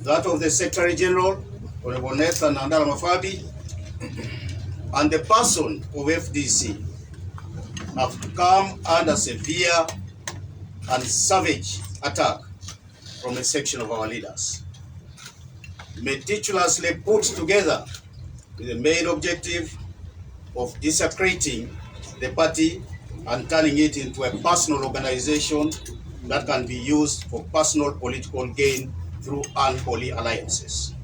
that of the Secretary General, Honorable Amuriat Nandala Mafabi, and the person of FDC have come under severe and savage attack from a section of our leaders, meticulously put together with the main objective of desecrating the party and turning it into a personal organization that can be used for personal political gain through unholy alliances.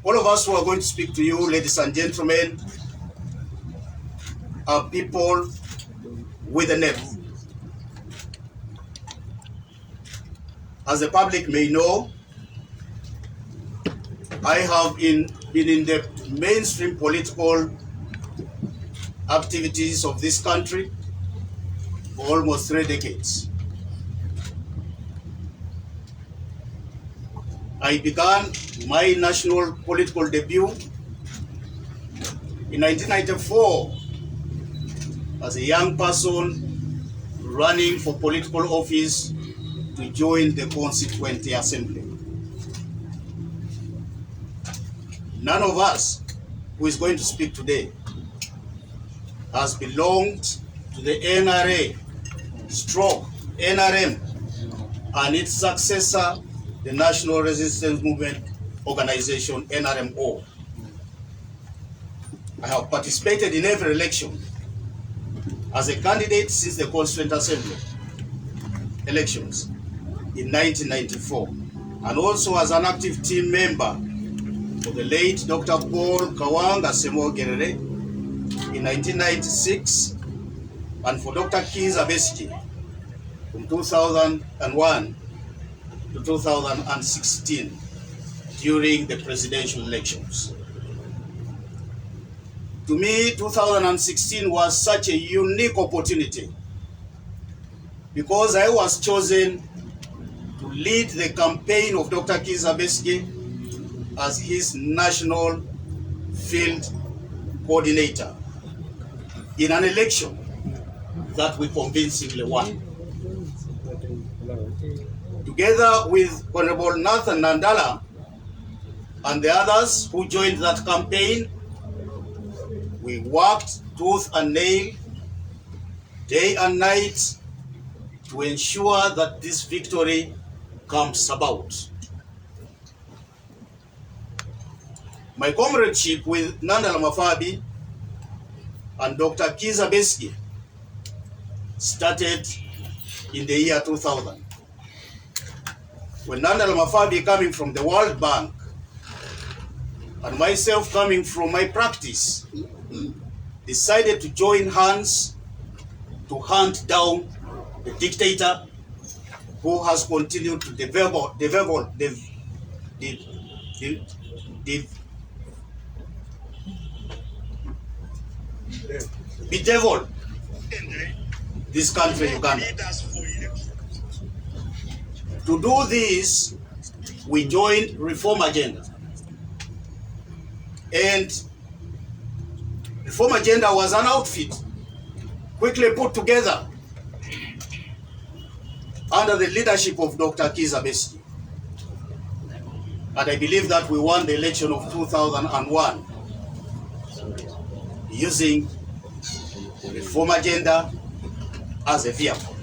All of us who are going to speak to you, ladies and gentlemen, are people with a name. As the public may know, I have been in the mainstream political activities of this country for almost 3 decades. I began my national political debut in 1994 as a young person running for political office to join the Constituent Assembly. None of us who is going to speak today has belonged to the NRA, stroke NRM, and its successor, the National Resistance Movement Organization, NRMO. I have participated in every election as a candidate since the Constituent Assembly elections in 1994, and also as an active team member for the late Dr. Paul Kawanga Semogerere in 1996, and for Dr. Kizza Besigye from 2001 to 2016 during the presidential elections. To me, 2016 was such a unique opportunity because I was chosen to lead the campaign of Dr. Kizza Besigye as his national field coordinator in an election that we convincingly won. Together with Honorable Nathan Nandala and the others who joined that campaign, we worked tooth and nail, day and night, to ensure that this victory comes about. My comradeship with Nandala Mafabi and Dr. Kizza Besigye started in the year 2000, when Nandala Mafabi, coming from the World Bank, and myself coming from my practice, decided to join hands to hunt down the dictator who has continued to bedevil this country, Uganda. To do this, we joined Reform Agenda. And Reform Agenda was an outfit quickly put together under the leadership of Dr. Kizza Besigye. And I believe that we won the election of 2001 using the Reform Agenda as a vehicle.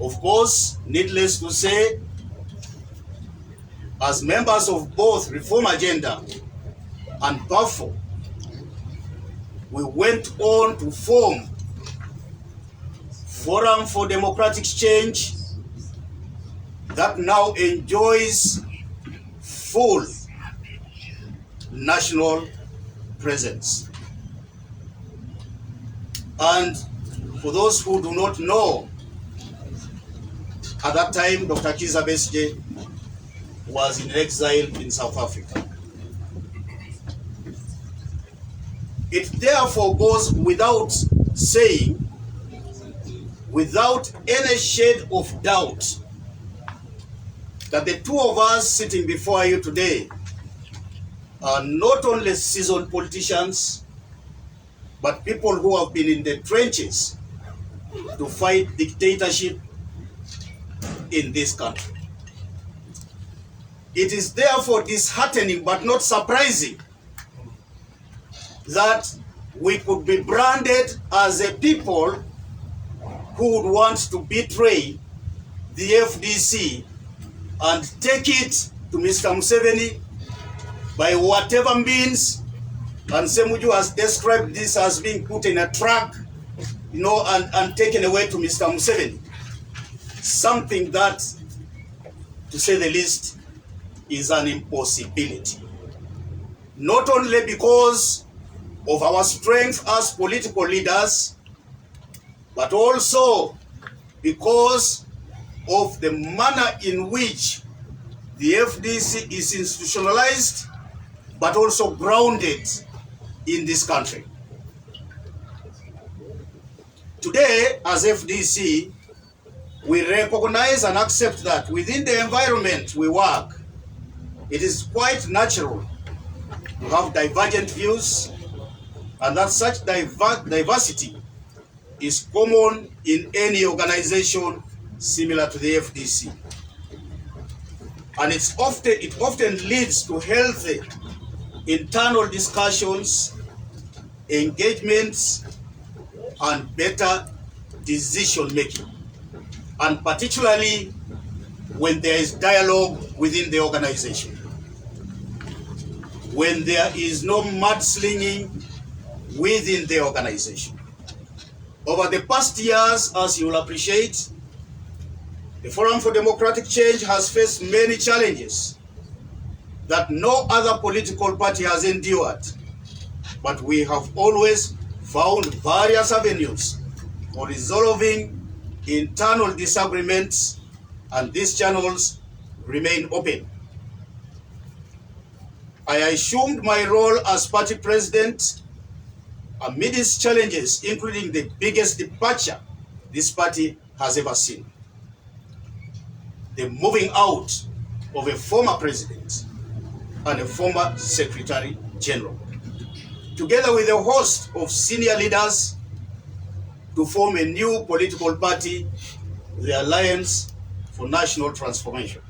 Of course, needless to say, as members of both Reform Agenda and PAFO, we went on to form Forum for Democratic Change that now enjoys full national presence. And for those who do not know, at that time, Dr. Kizza Besigye was in exile in South Africa. It therefore goes without saying, without any shade of doubt, that the two of us sitting before you today are not only seasoned politicians, but people who have been in the trenches to fight dictatorship in this country. It is therefore disheartening but not surprising that we could be branded as a people who would want to betray the FDC and take it to Mr. Museveni by whatever means. And Ssemujju has described this as being put in a truck, and taken away to Mr. Museveni. Something that, to say the least, is an impossibility. Not only because of our strength as political leaders, but also because of the manner in which the FDC is institutionalized, but also grounded in this country. Today, as FDC, we recognize and accept that within the environment we work, it is quite natural to have divergent views, and that such diversity is common in any organization similar to the FDC. And it often leads to healthy internal discussions, engagements, and better decision making, and particularly when there is dialogue within the organization, when there is no mudslinging within the organization. Over the past years, as you will appreciate, the Forum for Democratic Change has faced many challenges that no other political party has endured, but we have always found various avenues for resolving internal disagreements, and these channels remain open. I assumed my role as party president amidst challenges, including the biggest departure this party has ever seen: the moving out of a former president and a former Secretary General, together with a host of senior leaders, to form a new political party, the Alliance for National Transformation.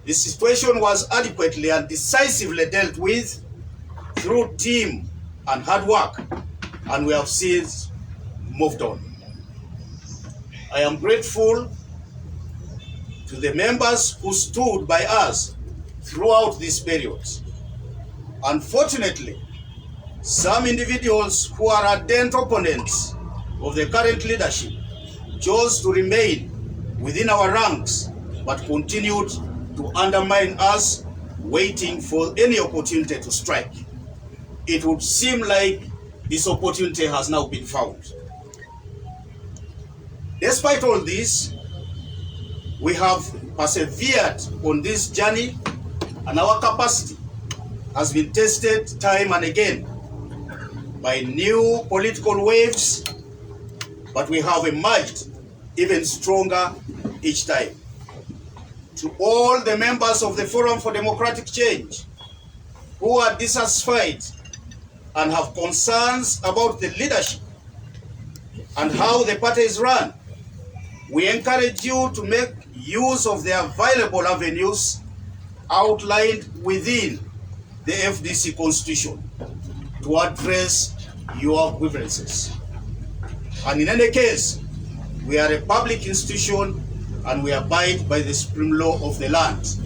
This situation was adequately and decisively dealt with through team and hard work, and we have since moved on. I am grateful to the members who stood by us throughout this period. Unfortunately, some individuals who are ardent opponents of the current leadership chose to remain within our ranks, but continued to undermine us, waiting for any opportunity to strike. It would seem like this opportunity has now been found. Despite all this, we have persevered on this journey, and our capacity has been tested time and again by new political waves, but we have emerged even stronger each time. To all the members of the Forum for Democratic Change who are dissatisfied and have concerns about the leadership and how the party is run, we encourage you to make use of the available avenues outlined within the FDC Constitution to address your grievances. And in any case, we are a public institution and we abide by the supreme law of the land.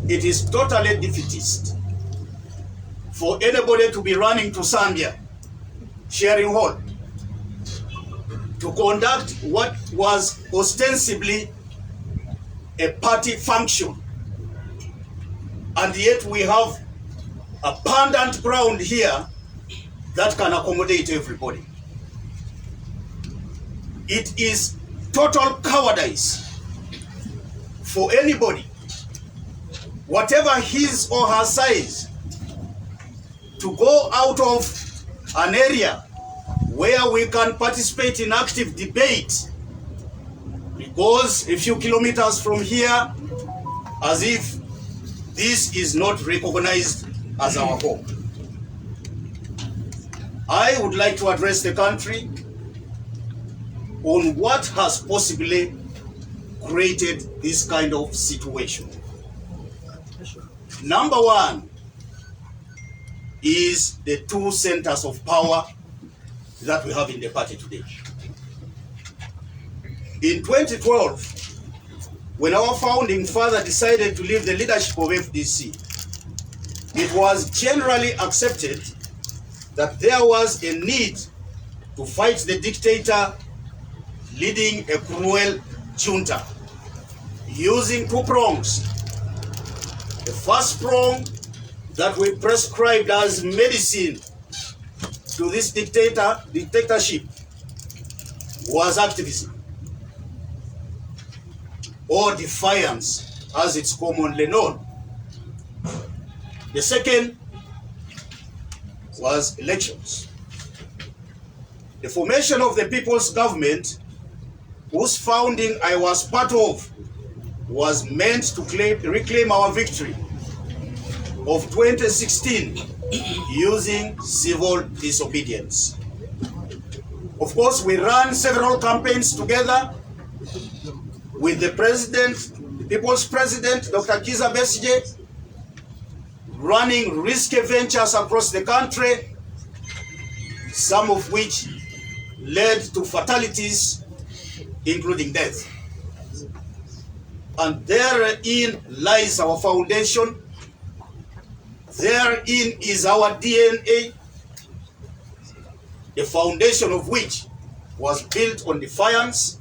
It is totally defeatist for anybody to be running to Zambia, sharing hall, to conduct what was ostensibly a party function, and yet we have abundant ground here that can accommodate everybody. It is total cowardice for anybody, whatever his or her size, to go out of an area where we can participate in active debate, because a few kilometers from here, as if this is not recognized as our home. I would like to address the country on what has possibly created this kind of situation. Number one is the two centers of power that we have in the party today. In 2012, when our founding father decided to leave the leadership of FDC, it was generally accepted that there was a need to fight the dictator leading a cruel junta using two prongs. The first prong that we prescribed as medicine to this dictatorship was activism, or defiance as it's commonly known. The second was elections. The formation of the People's Government, whose founding I was part of, was meant to reclaim our victory of 2016 using civil disobedience. Of course, we ran several campaigns together with the president, the People's President, Dr. Kiza Besigye, running risky ventures across the country, some of which led to fatalities, including death. And therein lies our foundation. Therein is our DNA, the foundation of which was built on defiance,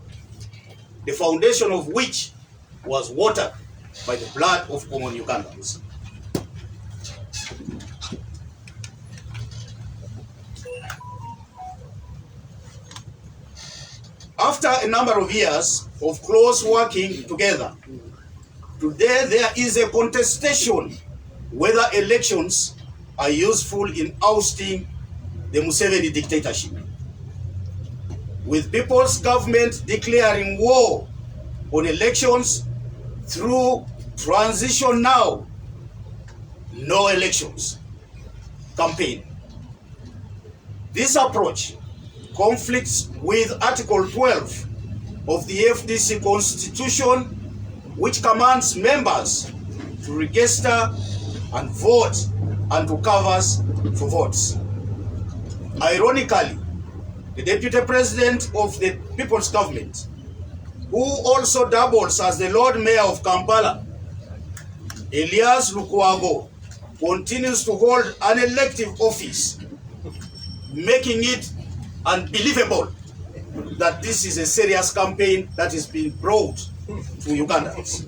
the foundation of which was watered by the blood of common Ugandans. After a number of years of close working together, today there is a contestation whether elections are useful in ousting the Museveni dictatorship. With People's Government declaring war on elections through transition now, no elections campaign. This approach conflicts with Article 12 of the FDC Constitution, which commands members to register and vote and to covers for votes. Ironically, the Deputy President of the People's Government, who also doubles as the Lord Mayor of Kampala, Erias Lukwago, continues to hold an elective office, making it unbelievable that this is a serious campaign that is being brought to Ugandans.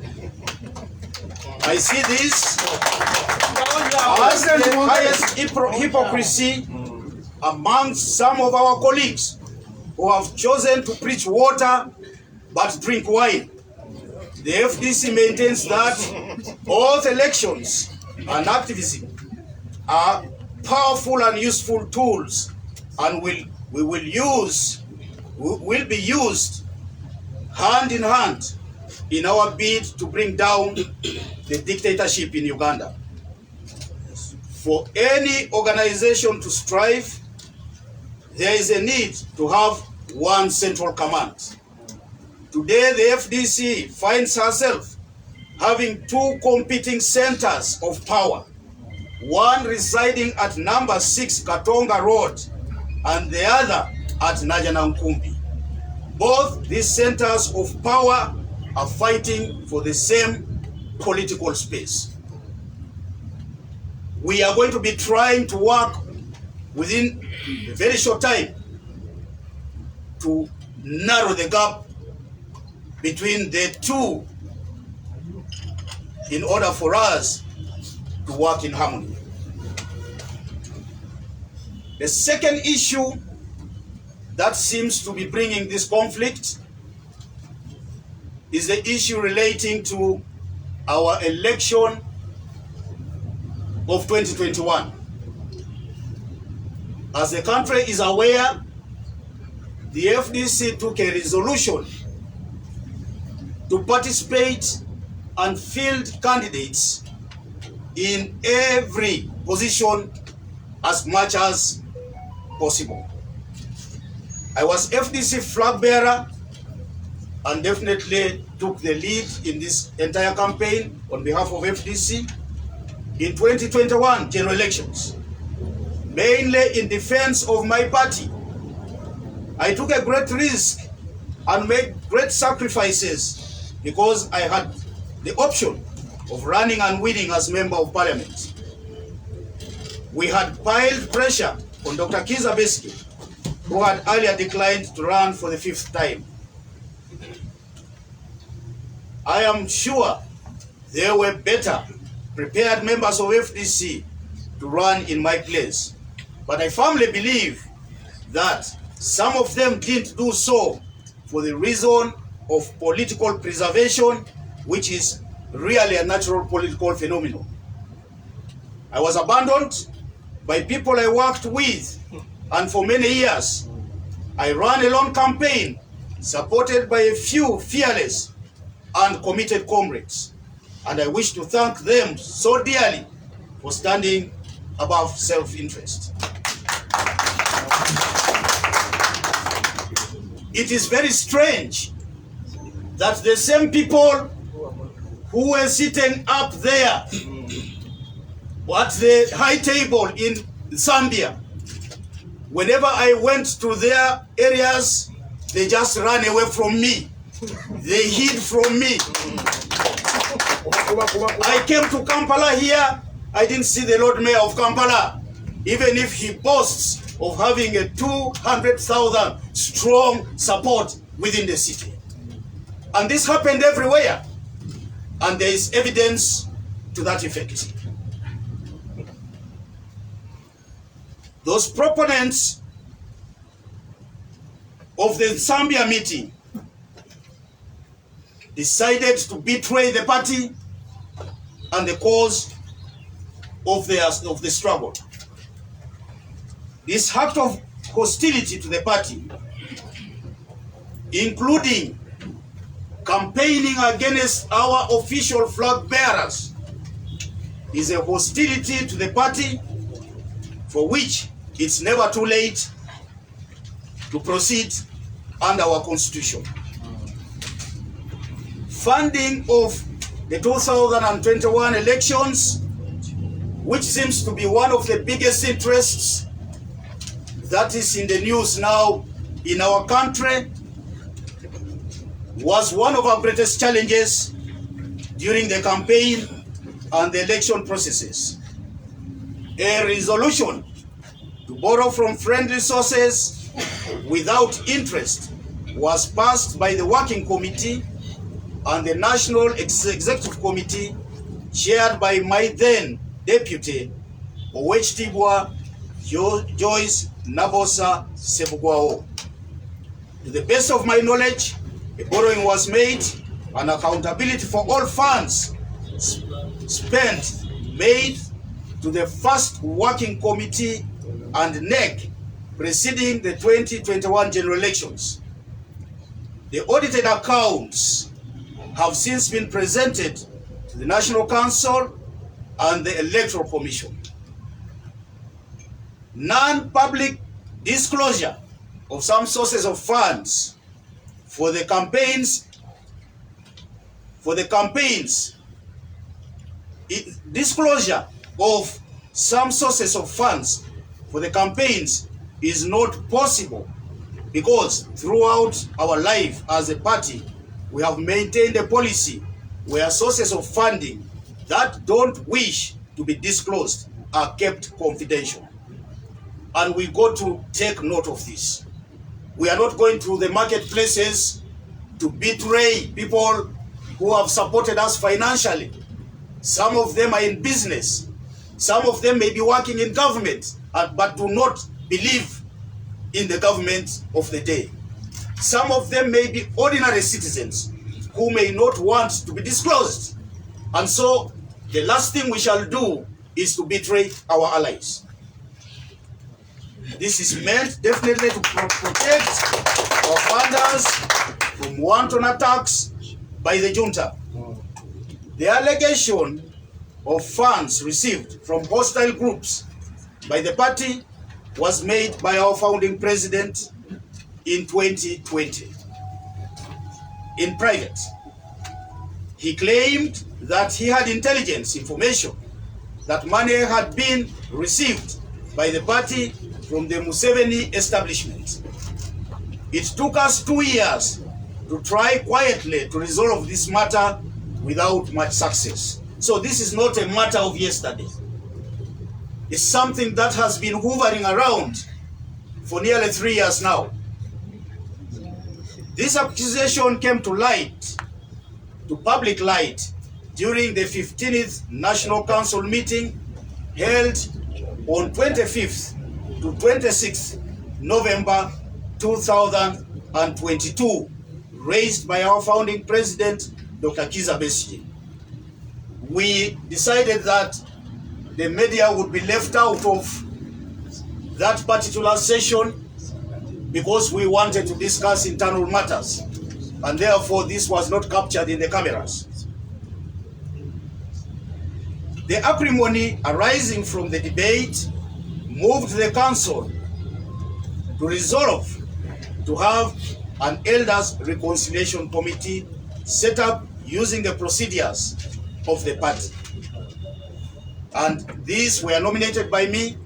I see this as the highest hypocrisy amongst some of our colleagues who have chosen to preach water but drink wine. The FDC maintains that both elections and activism are powerful and useful tools and will be used hand in hand in our bid to bring down the dictatorship in Uganda. For any organization to strive, there is a need to have one central command. Today, the FDC finds herself having two competing centers of power, one residing at number 6 Katonga Road and the other at Najjanankumbi. Both these centers of power are fighting for the same political space. We are going to be trying to work within a very short time to narrow the gap between the two in order for us to work in harmony. The second issue that seems to be bringing this conflict is the issue relating to our election of 2021. As the country is aware, the FDC took a resolution to participate and field candidates in every position as much as possible. I was FDC flag bearer and definitely took the lead in this entire campaign on behalf of FDC in 2021 general elections, mainly in defense of my party. I took a great risk and made great sacrifices because I had the option of running and winning as Member of Parliament. We had piled pressure on Dr. Kiza Besigye, who had earlier declined to run for the 5th time. I am sure there were better prepared members of FDC to run in my place, but I firmly believe that some of them didn't do so for the reason of political preservation, which is really a natural political phenomenon. I was abandoned by people I worked with, and for many years, I ran a lone campaign supported by a few fearless and committed comrades. And I wish to thank them so dearly for standing above self-interest. It is very strange that the same people who were sitting up there at the high table in Zambia, whenever I went to their areas, they just ran away from me. They hid from me. I came to Kampala here, I didn't see the Lord Mayor of Kampala, even if he boasts of having a 200,000 strong support within the city. And this happened everywhere, and there is evidence to that effect. Those proponents of the Zambia meeting decided to betray the party and the cause of the struggle. This act of hostility to the party, including campaigning against our official flag bearers, is a hostility to the party for which it's never too late to proceed under our constitution. Funding of the 2021 elections, which seems to be one of the biggest interests that is in the news now in our country, was one of our greatest challenges during the campaign and the election processes. A resolution to borrow from friendly sources without interest was passed by the Working Committee and the National Executive Committee, chaired by my then Deputy Owechitibwa Joyce Nabosa Sebugwao. To the best of my knowledge, a borrowing was made and accountability for all funds spent made to the first Working Committee and NEC preceding the 2021 general elections. The audited accounts have since been presented to the National Council and the Electoral Commission. Non-public disclosure of some sources of funds for the campaigns, disclosure of some sources of funds for the campaigns is not possible because throughout our life as a party, we have maintained a policy where sources of funding that don't wish to be disclosed are kept confidential. And we got to take note of this. We are not going to the marketplaces to betray people who have supported us financially. Some of them are in business. Some of them may be working in government, but do not believe in the government of the day. Some of them may be ordinary citizens who may not want to be disclosed. And so the last thing we shall do is to betray our allies. This is meant definitely to protect our funders from wanton attacks by the junta. The allegation of funds received from hostile groups by the party was made by our founding president, in 2020. In private, he claimed that he had intelligence information that money had been received by the party from the Museveni establishment. It took us 2 years to try quietly to resolve this matter without much success. So this is not a matter of yesterday. It's something that has been hovering around for nearly 3 years now. This accusation came to light, to public light, during the 15th National Council meeting held on 25th to 26th November 2022, raised by our founding president, Dr. Kizza Besigye. We decided that the media would be left out of that particular session because we wanted to discuss internal matters, and therefore this was not captured in the cameras. The acrimony arising from the debate moved the council to resolve to have an elders reconciliation committee set up using the procedures of the party. And these were nominated by me,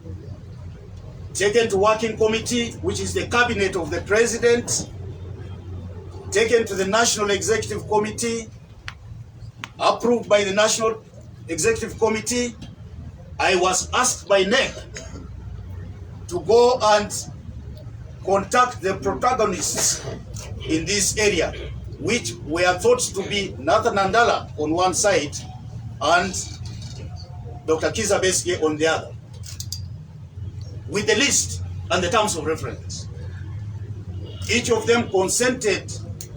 taken to working committee, which is the cabinet of the president, taken to the National Executive Committee, approved by the National Executive Committee. I was asked by NEC to go and contact the protagonists in this area, which were thought to be Najjanankumbi Nandala on one side and Dr. Kizza Besigye on the other, with the list and the terms of reference. Each of them consented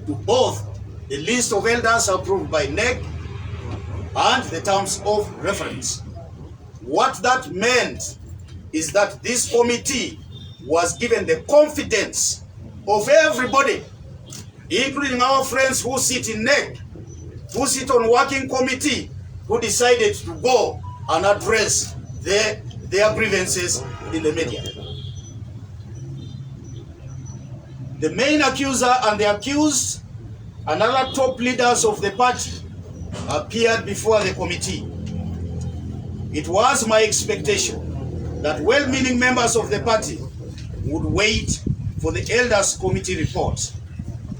to both the list of elders approved by NEC and the terms of reference. What that meant is that this committee was given the confidence of everybody, including our friends who sit in NEC, who sit on working committee, who decided to go and address their grievances in the media. The main accuser and the accused and other top leaders of the party appeared before the committee. It was my expectation that well-meaning members of the party would wait for the elders committee report.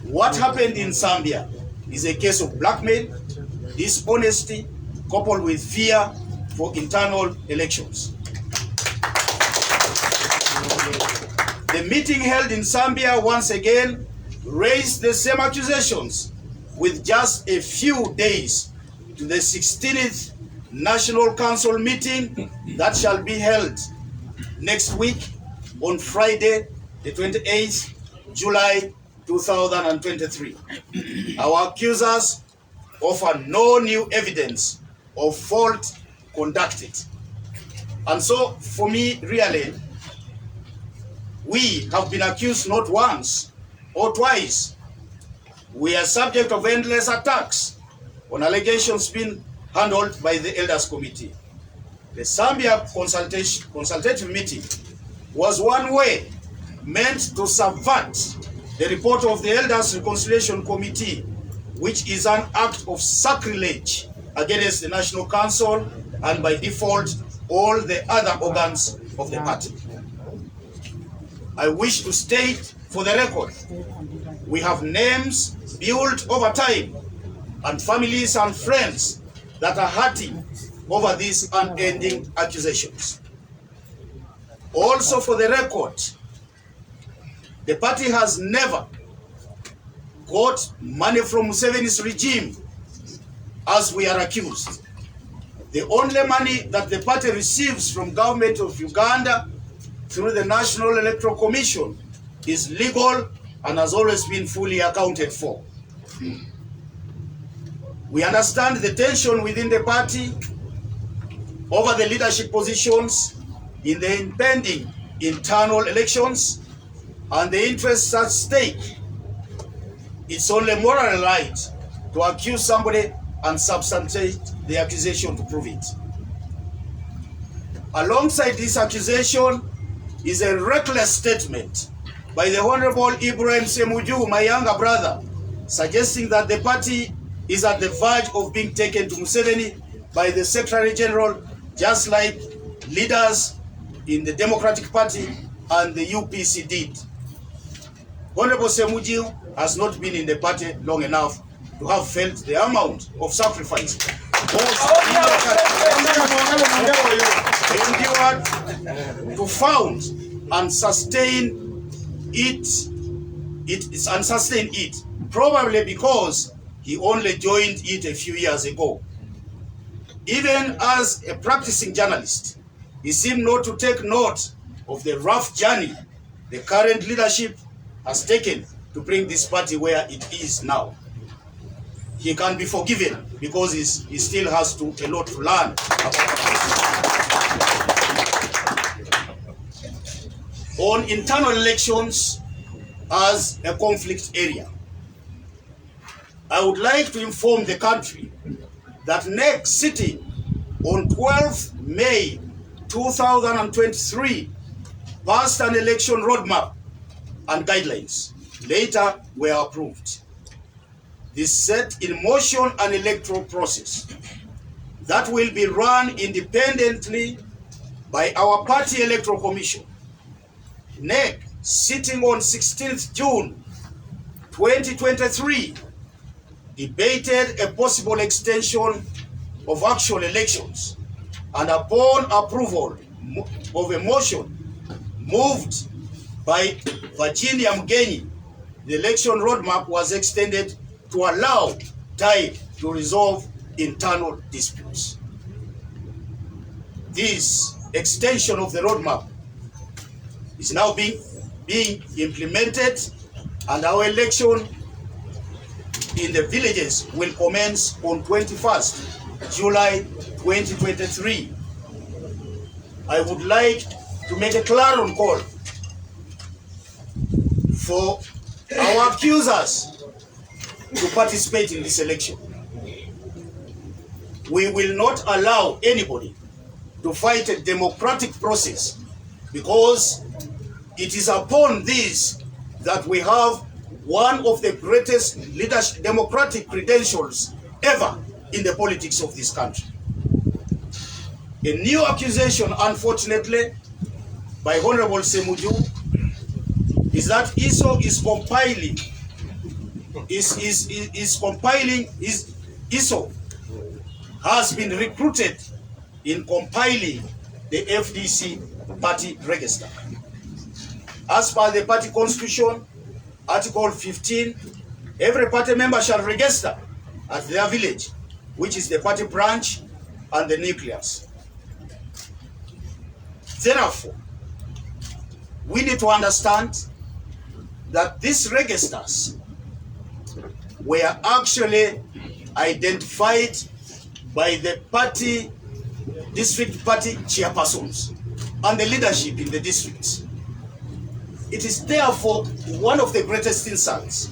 What happened in Zambia is a case of blackmail, dishonesty, coupled with fear for internal elections. The meeting held in Zambia once again raised the same accusations with just a few days to the 16th National Council meeting that shall be held next week on Friday, the 28th July 2023. Our accusers offer no new evidence of fault conducted. And so, for me, really, we have been accused not once or twice. We are subject of endless attacks on allegations being handled by the Elders Committee. The Zambia consultative meeting was one way meant to subvert the report of the Elders Reconciliation Committee, which is an act of sacrilege against the National Council and by default all the other organs of the party. I wish to state for the record, we have names built over time and families and friends that are hurting over these unending accusations. Also for the record, the party has never got money from Museveni's regime as we are accused. The only money that the party receives from government of Uganda through the National Electoral Commission is legal and has always been fully accounted for. We understand the tension within the party over the leadership positions in the impending internal elections and the interests at stake. It's only moral right to accuse somebody and substantiate the accusation to prove it. Alongside this accusation is a reckless statement by the Honorable Ibrahim Ssemujju, my younger brother, suggesting that the party is at the verge of being taken to Museveni by the Secretary General, just like leaders in the Democratic Party and the UPC did. Honorable Ssemujju has not been in the party long enough to have felt the amount of sacrifice endured to found and sustain it, probably because he only joined it a few years ago. Even as a practicing journalist, he seemed not to take note of the rough journey the current leadership has taken to bring this party where it is now. He can be forgiven because he still has a lot to learn. On internal elections as a conflict area, I would like to inform the country that next sitting on 12th May 2023 passed an election roadmap and guidelines. Later were approved. This set in motion an electoral process that will be run independently by our party electoral commission. NEC, sitting on 16th June 2023, debated a possible extension of actual elections, and upon approval of a motion moved by Virginia Mgenyi, the election roadmap was extended to allow time to resolve internal disputes. This extension of the roadmap is now being implemented, and our election in the villages will commence on 21st July 2023. I would like to make a clarion call for our accusers to participate in this election. We will not allow anybody to fight a democratic process, because it is upon this that we have one of the greatest leadership democratic credentials ever in the politics of this country. A new accusation, unfortunately, by Honorable Ssemujju is that ISO is compiling, ISO has been recruited in compiling the FDC party register. As per the party constitution, Article 15, every party member shall register at their village, which is the party branch and the nucleus. Therefore, we need to understand that these registers were actually identified by the party, district party chairpersons and the leadership in the districts. It is therefore one of the greatest insults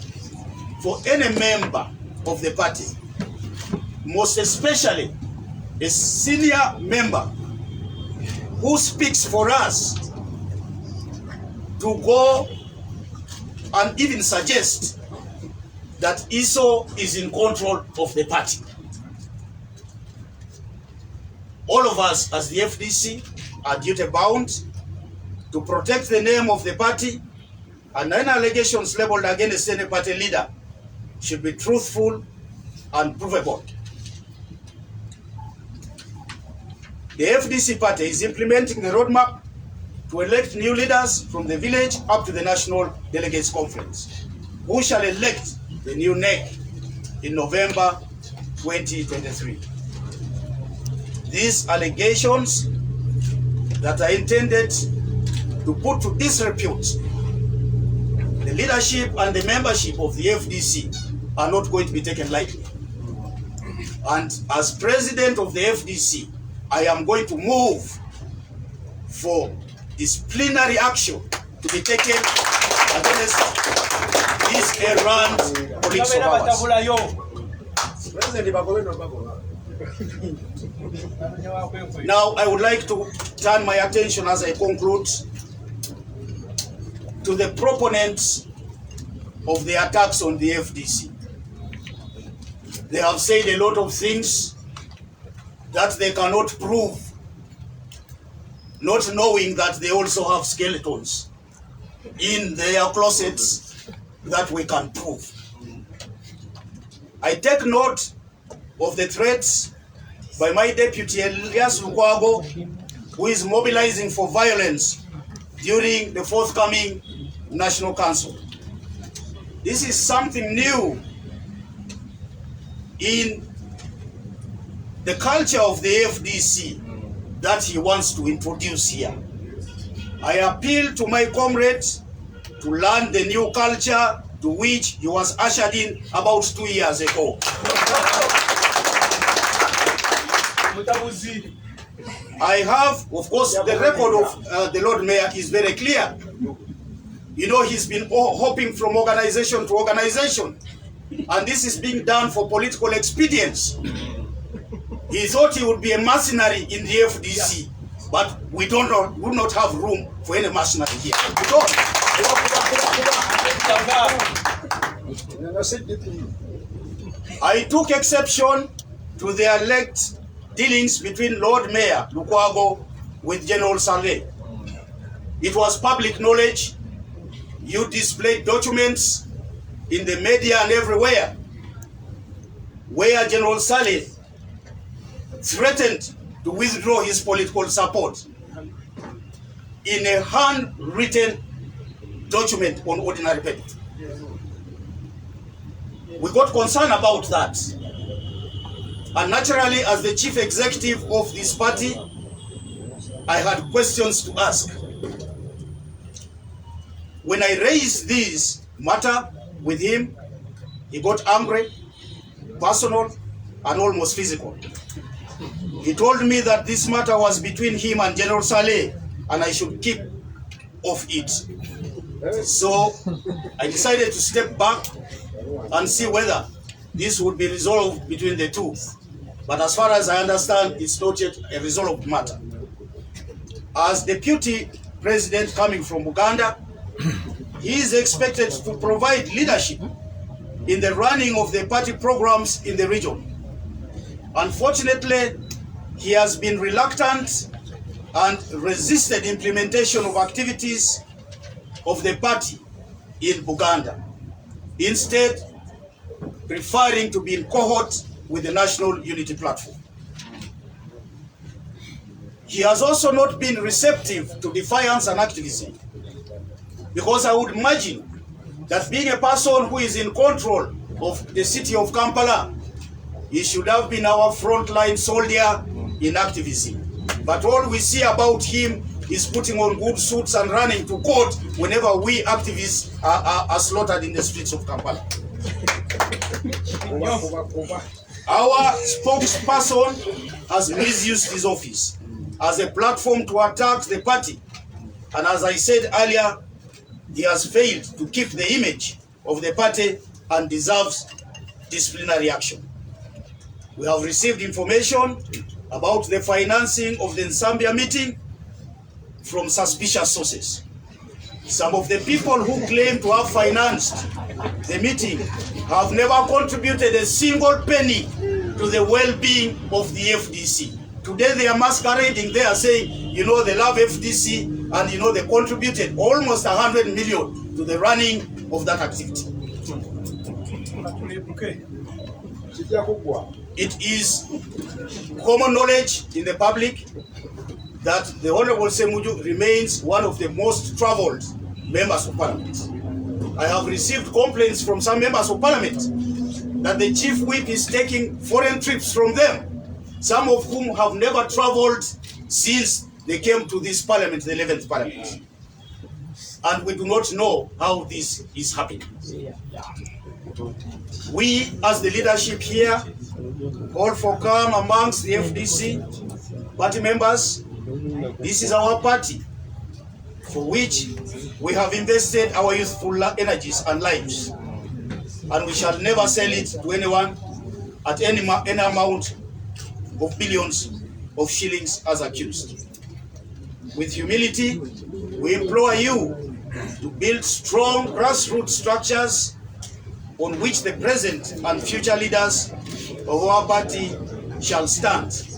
for any member of the party, most especially a senior member who speaks for us, to go and even suggest that ISO is in control of the party. All of us as the FDC are duty bound to protect the name of the party, and any allegations leveled against any party leader should be truthful and provable. The FDC party is implementing the roadmap to elect new leaders from the village up to the National Delegates Conference, who shall elect the new NEC in November 2023. These allegations that are intended to put to disrepute the leadership and the membership of the FDC are not going to be taken lightly. And as president of the FDC, I am going to move for disciplinary action to be taken against these errant police of ours. Now, I would like to turn my attention as I conclude to the proponents of the attacks on the FDC. They have said a lot of things that they cannot prove, not knowing that they also have skeletons in their closets that we can prove. I take note of the threats by my deputy Erias Lukwago, who is mobilizing for violence during the forthcoming National Council. This is something new in the culture of the FDC that he wants to introduce here. I appeal to my comrades to learn the new culture to which he was ushered in about 2 years ago. I have, of course, the record of the Lord Mayor is very clear. You know, he's been hopping from organization to organization, and this is being done for political expedience. He thought he would be a mercenary in the FDC, but we do not have room for any mercenary here. We don't. I took exception to the alleged dealings between Lord Mayor Lukwago with General Saleh. It was public knowledge. You displayed documents in the media and everywhere where General Saleh threatened to withdraw his political support in a handwritten document on ordinary paper. We got concerned about that. And naturally, as the chief executive of this party, I had questions to ask. When I raised this matter with him, he got angry, personal, and almost physical. He told me that this matter was between him and General Saleh, and I should keep off it. So I decided to step back and see whether this would be resolved between the two. But as far as I understand, it's not yet a resolved matter. As Deputy President coming from Uganda, he is expected to provide leadership in the running of the party programs in the region. Unfortunately, he has been reluctant and resisted implementation of activities of the party in Uganda, instead preferring to be in cohort with the National Unity Platform. He has also not been receptive to defiance and activism, because I would imagine that being a person who is in control of the city of Kampala, he should have been our frontline soldier in activism. But all we see about him is putting on good suits and running to court whenever we activists are slaughtered in the streets of Kampala. Our spokesperson has misused his office as a platform to attack the party. And as I said earlier, he has failed to keep the image of the party and deserves disciplinary action. We have received information about the financing of the Nsambia meeting from suspicious sources. Some of the people who claim to have financed the meeting have never contributed a single penny to the well-being of the FDC. Today they are masquerading, they are saying, you know, they love FDC, and you know, they contributed almost 100 million to the running of that activity. It is common knowledge in the public that the Honorable Ssemujju remains one of the most traveled members of Parliament. I have received complaints from some members of Parliament that the Chief Whip is taking foreign trips from them, some of whom have never traveled since they came to this Parliament, the 11th Parliament. And we do not know how this is happening. We, as the leadership here, call for calm amongst the FDC party members. This is our party, for which we have invested our youthful energies and lives, and we shall never sell it to anyone at any amount of billions of shillings as accused. With humility, we implore you to build strong grassroots structures on which the present and future leaders of our party shall stand.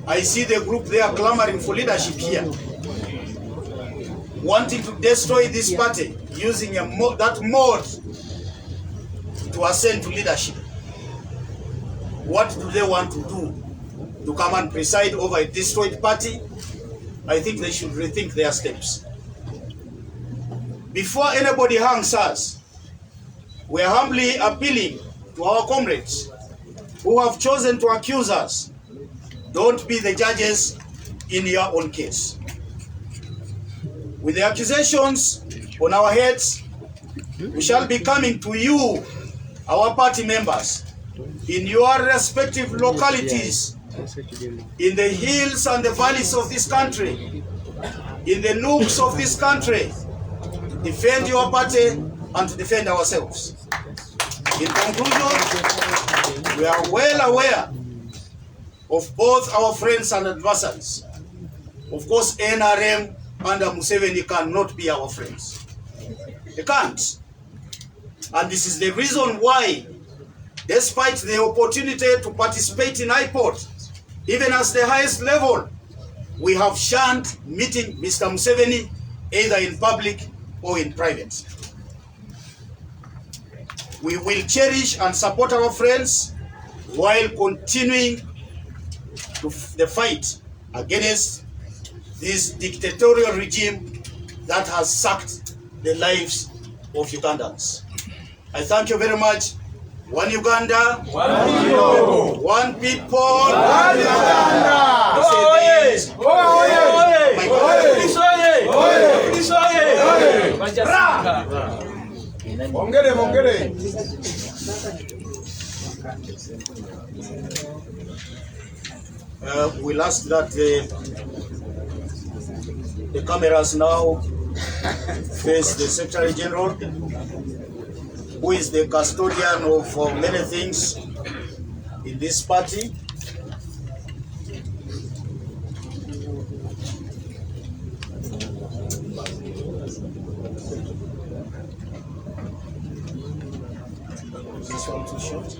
I see the group there clamoring for leadership here, wanting to destroy this party using that mode to ascend to leadership. What do they want to do? To come and preside over a destroyed party? I think they should rethink their steps. Before anybody hangs us, we are humbly appealing to our comrades who have chosen to accuse us. Don't be the judges in your own case. With the accusations on our heads, we shall be coming to you, our party members, in your respective localities, in the hills and the valleys of this country, in the nooks of this country, to defend your party and to defend ourselves. In conclusion, we are well aware of both our friends and adversaries. Of course, NRM under Museveni cannot be our friends. They can't. And this is the reason why, despite the opportunity to participate in IPOD, even at the highest level, we have shunned meeting Mr. Museveni either in public or in private. We will cherish and support our friends while continuing the fight against this dictatorial regime that has sucked the lives of Ugandans. I thank you very much. One Uganda, one people, one people, one Uganda. We'll ask that the cameras now face the Secretary General, who is the custodian of many things in this party. Is this one too short?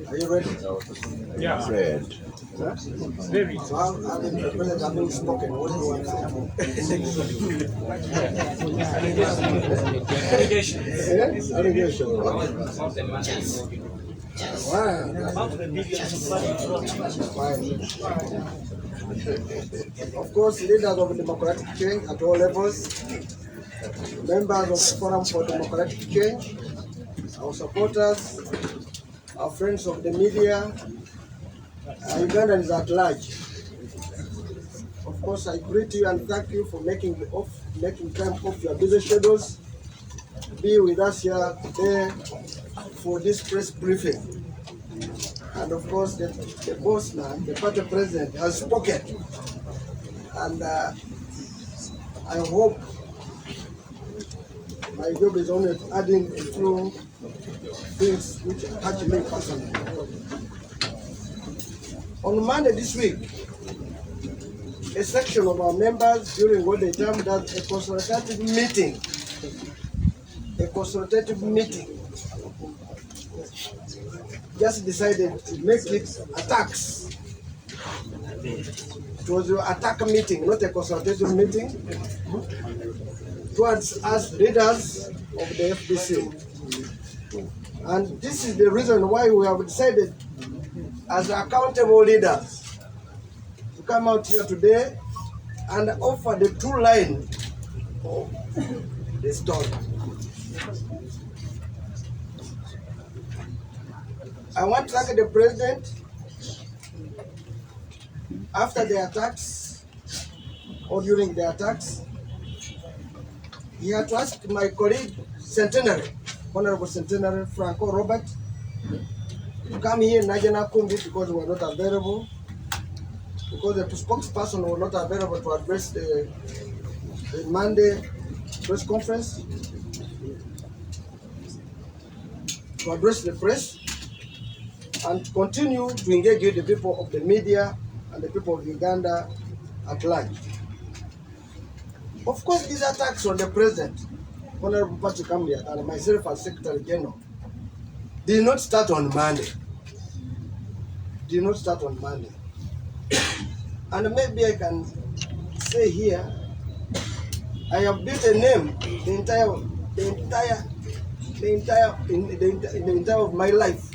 Are you ready? Yeah. Red. Huh? Very. Well, I mean, the president has been spoken. What do you want to Allegation. Allegation. Of course, leaders of democratic change at all levels, members of the Forum for Democratic Change, our supporters, our friends of the media, Ugandans at large. Of course, I greet you and thank you for making time off your busy schedules to be with us here today for this press briefing. And of course, the boss man, the party president, has spoken. And I hope my job is only adding a few things which touch me personally. On Monday this week, a section of our members during what they termed as a consultative meeting, just decided to make it attacks. It was an attack meeting, not a consultative meeting, towards us leaders of the FDC. And this is the reason why we have decided as accountable leaders to come out here today and offer the true line of the story. I want to thank the president. After the attacks, or during the attacks, he had to ask my colleague, Centenary, Honorable Centenary Franco Robert, to come here in Najjanankumbi because we were not available, because the spokesperson was not available to address the the Monday press conference to address the press and to continue to engage with the people of the media and the people of Uganda at large. Of course, these attacks on the President, Honorable Patrick Amuriat, and myself as Secretary General, did not start on Monday. Did not start on Monday. And maybe I can say here, I have built a name the entire of my life.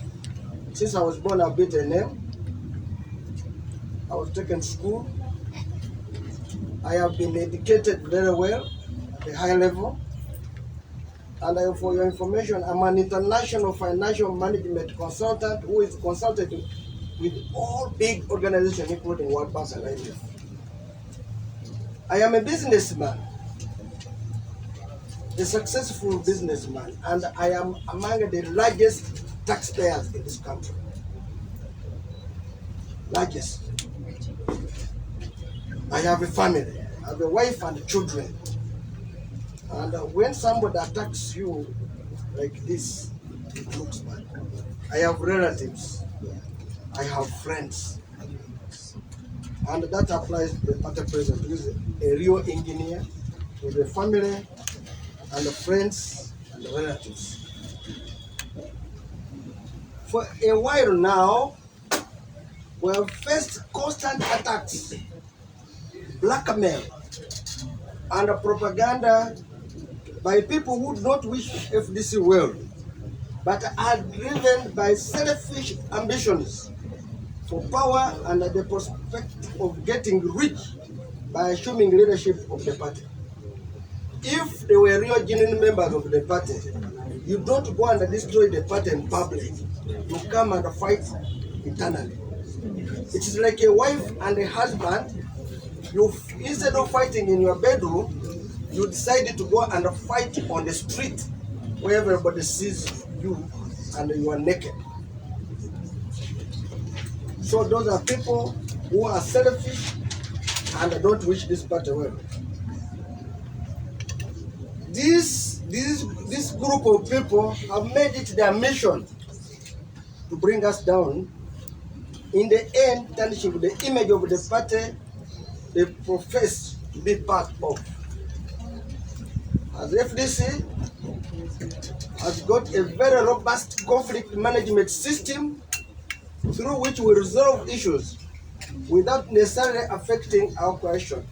Since I was born, I've built a name. I was taken to school. I have been educated very well at a high level. And for your information, I'm an international financial management consultant who is consulted with all big organizations, including World Bank and IMF. I am a businessman, a successful businessman, and I am among the largest taxpayers in this country. Largest. I have a family, I have a wife and children. And when somebody attacks you like this, it looks bad. I have relatives, I have friends. And that applies to the party president, who is a real engineer with a family and friends and relatives. For a while now, we have faced constant attacks, blackmail, and propaganda by people who do not wish FDC well, but are driven by selfish ambitions for power and the prospect of getting rich by assuming leadership of the party. If they were real genuine members of the party, you don't go and destroy the party in public. You come and fight internally. It is like a wife and a husband. You, instead of fighting in your bedroom, you decided to go and fight on the street where everybody sees you and you are naked. So those are people who are selfish and don't wish this party well. This group of people have made it their mission to bring us down, in the end tarnishing the image of the party they profess to be part of. As FDC has got a very robust conflict management system through which we resolve issues without necessarily affecting our cohesion,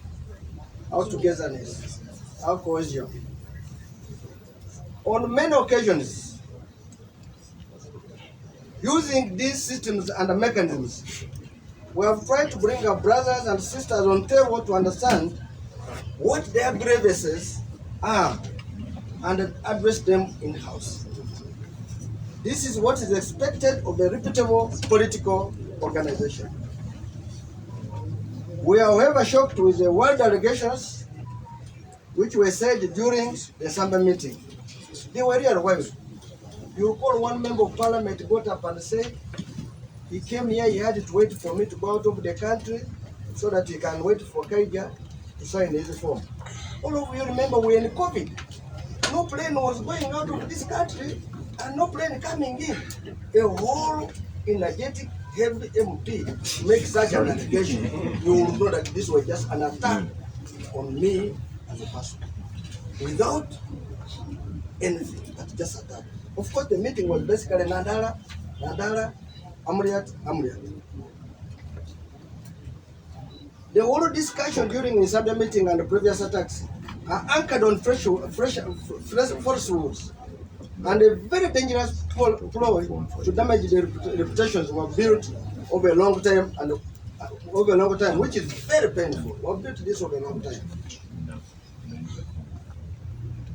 our togetherness, our cohesion. On many occasions, using these systems and mechanisms, we have tried to bring our brothers and sisters on table to understand what their grievances are and address them in-house. This is what is expected of a reputable political organization. We are, however, shocked with the world allegations which were said during the Samba meeting. They were real wild. You recall one member of parliament got up and said, he came here, he had to wait for me to go out of the country so that he can wait for Kaija to sign his form. All of you remember we were in COVID. No plane was going out of this country and no plane coming in. A whole energetic, heavy MP makes such an allegation. You will know that this was just an attack on me as a person. Without anything, but just attack. Of course, the meeting was basically Nandala, Amuriat. The whole discussion during the Sunday meeting and the previous attacks are anchored on falsehoods and a very dangerous ploy to damage the reputations we have built over a long time, which is very painful. We have built this over a long time.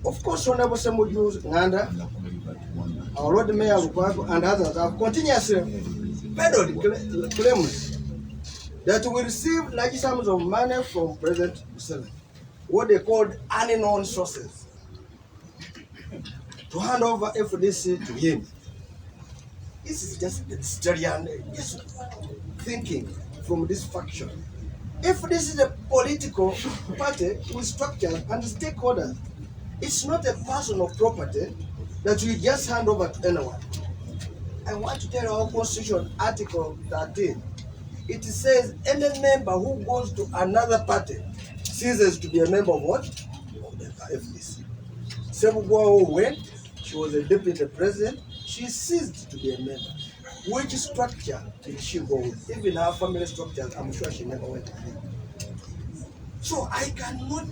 Of course, Honorable Ssemujju Nganda, our Lord Mayor Lukwago, and others have continuously peddled claims that we received large sums of money from President Museveni, what they called unknown sources, to hand over FDC to him. This is just pedestrian thinking from this faction. If this is a political party with structures and stakeholders, it's not a personal property that we just hand over to anyone. I want to tell our Constitution, Article 13, it says any member who goes to another party ceases to be a member of what? Of the FDC. Ssemujju went, she was a deputy president, she ceased to be a member. Which structure did she go with? Even her family structures, I'm sure she never went again. So I cannot,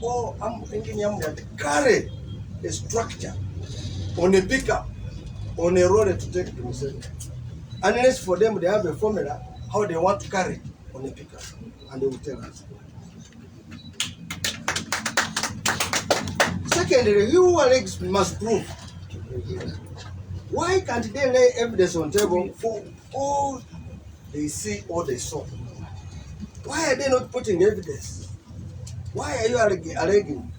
or I'm thinking that carry a structure on a pickup, on a road to take to Museveni. Unless for them they have a formula how they want to carry it on a pickup, and they will tell us. Secondly, who alleges must prove. Why can't they lay evidence on the table for all they see or they saw? Why are they not putting evidence? Why are you alleging?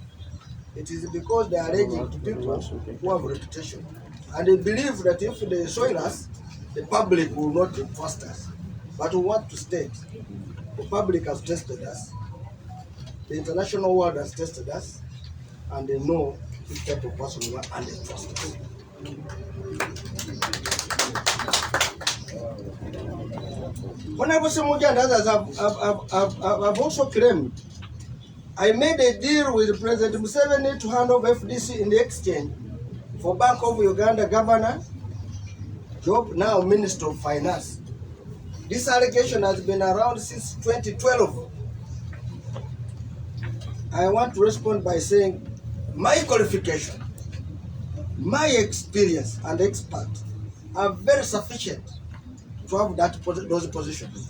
It is because they are alleging to people who have reputation. And they believe that if they soil us, the public will not trust us. But we want to state, the public has tested us, the international world has tested us, and they know which type of person we are and they trust us. Honorable Ssemujju and others have also claimed, I made a deal with President Museveni to hand over FDC in the exchange for Bank of Uganda governor, job now Minister of Finance. This allegation has been around since 2012. I want to respond by saying my qualification, my experience and expert are very sufficient to have those positions.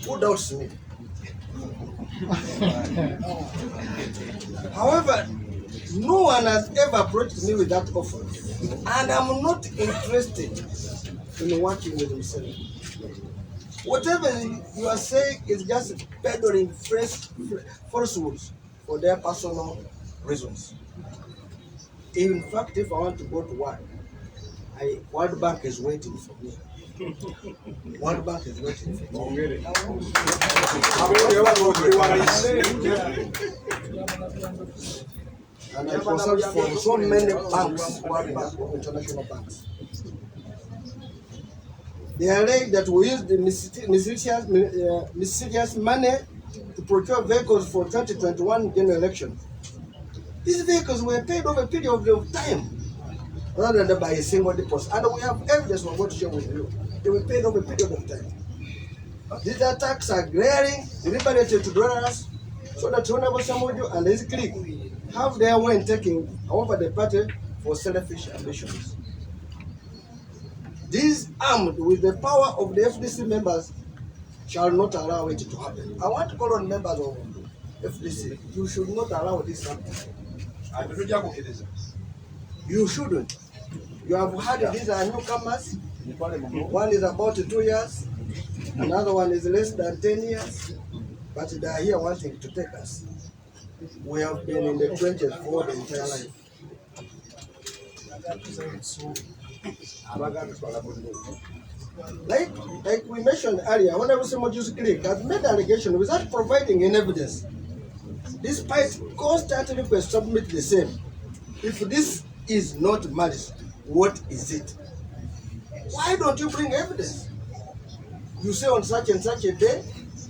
Who doubts me? However, no one has ever approached me with that offer, and I'm not interested in working with himself. Whatever you are saying is just peddling falsehoods for their personal reasons. In fact, if I want to go to work, World Bank is waiting for me. World Bank is waiting for me. And I consult from so many banks, international banks. They allege that we used the mysterious money to procure vehicles for 2021 general election. These vehicles were paid over a period of time, rather than by a single deposit. And we have evidence we're going to share with you. They were paid over a period of time. These attacks are glaring, deliberated to dwellers, so that Honorable Ssemujju and his clique have their way in taking over the party for selfish ambitions. These armed with the power of the FDC members shall not allow it to happen. I want to call on members of FDC. You should not allow this to happen. You shouldn't. You have heard these are newcomers. One is about 2 years, another one is less than 10 years, but they are here wanting to take us. We have been in the trenches for the entire life. Like we mentioned earlier, Honorable Ssemujju's clique has made allegation without providing any evidence, despite constant requests to submit the same. If this is not malice, what is it? Why don't you bring evidence? You say on such and such a day,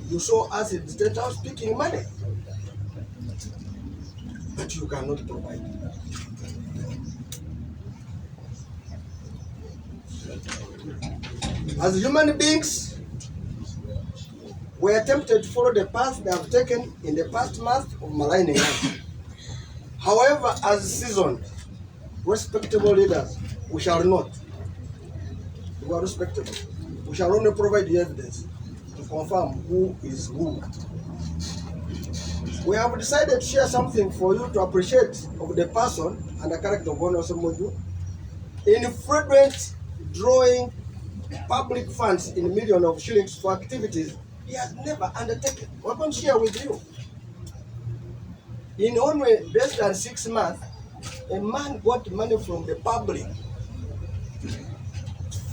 you saw us in the State House speaking money, but you cannot provide. As human beings, we are tempted to follow the path they have taken in the past month of maligning us. However, as seasoned, respectable leaders, we shall not. We are respectable. We shall only provide the evidence to confirm who is who. We have decided to share something for you to appreciate of the person and the character of Honorable Ssemujju in fraudulent drawing public funds in millions of shillings for activities he has never undertaken. We're going to share with you. In only less than 6 months, a man got money from the public,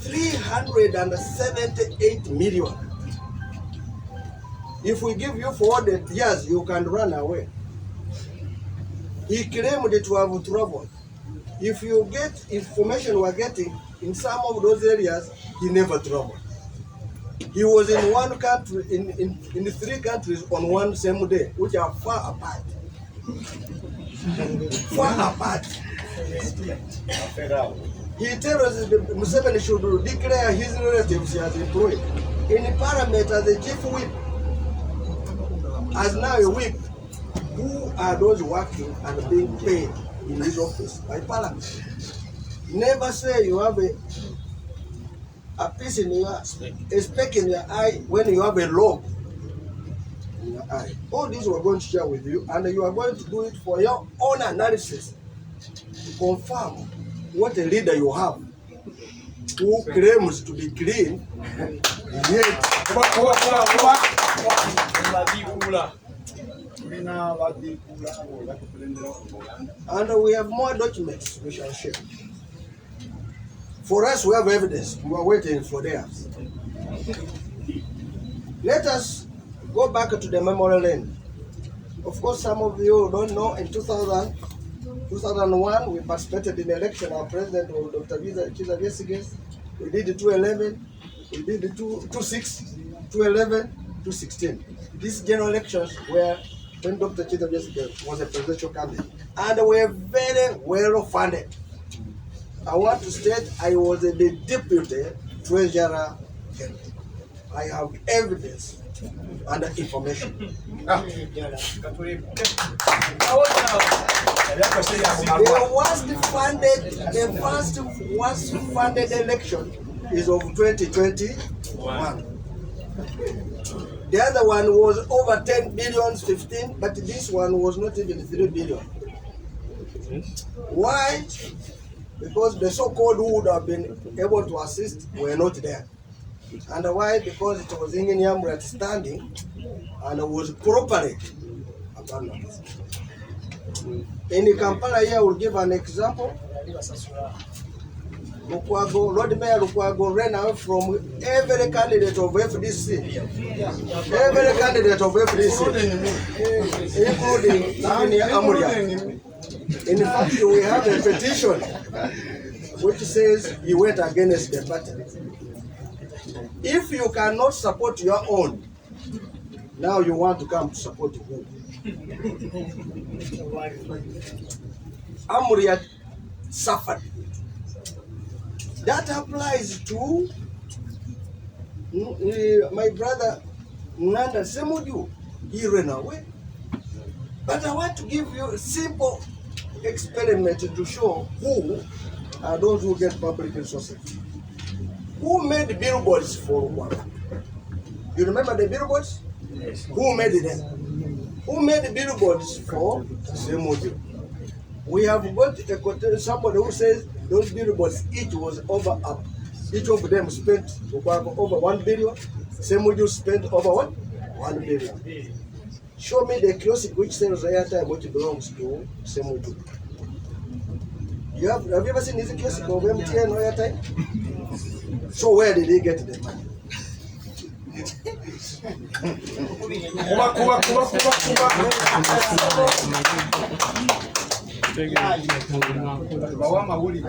378 million. If we give you forwarded, yes, you can run away. He claimed to have trouble. If you get information we're getting in some of those areas, he never traveled. He was in one country, in 3 countries on one same day, which are far apart. Far apart. He tells us that Museveni should declare his relatives as employed. In Parliament as a chief whip, as now a whip, who are those working and being paid in his office by Parliament? Never say you have a piece in your, a speck in your eye when you have a log in your eye. All this we're going to share with you, and you are going to do it for your own analysis to confirm what a leader you have who claims to be clean, yet and we have more documents we shall share. For us, we have evidence. We are waiting for theirs. Let us go back to the memorial lane. Of course, some of you don't know, in 2001, we participated in the election. Our president was Dr. Kiza Besigye. We did 2011, we did 2006, 2011, 2016. These general elections were when Dr. Kiza Besigye was a presidential candidate. And were very well funded. I want to state I was the deputy treasurer. I have evidence and information. The worst funded election is of 2021. The other one was over 10 billion, 15, but this one was not even 3 billion. Why? Because the so-called who would have been able to assist were not there. And why? Because it was in Amuriat standing and was properly abandoned. In Kampala here, I will give an example. Lukwago, Lord Mayor Lukwago ran out from every candidate of FDC. Every candidate of FDC, including Amuriat. In fact, we have a petition which says he went against the party. If you cannot support your own, now you want to come to support who? Amuriat suffered. That applies to my brother Nganda Ssemujju. He ran away. But I want to give you a simple experiment to show who are those who get public resources. Who made billboards for Lukwago? You remember the billboards? Yes. Who made them? Who made billboards for Ssemujju? We have got somebody who says those billboards, each was over up. Each of them spent Lukwago over 1 billion. Ssemujju spent over what? 1 billion. Show me the kiosk which sells airtime which belongs to Ssemujju. Have you ever seen this kiosk of MTN or airtime? So where did he get the money?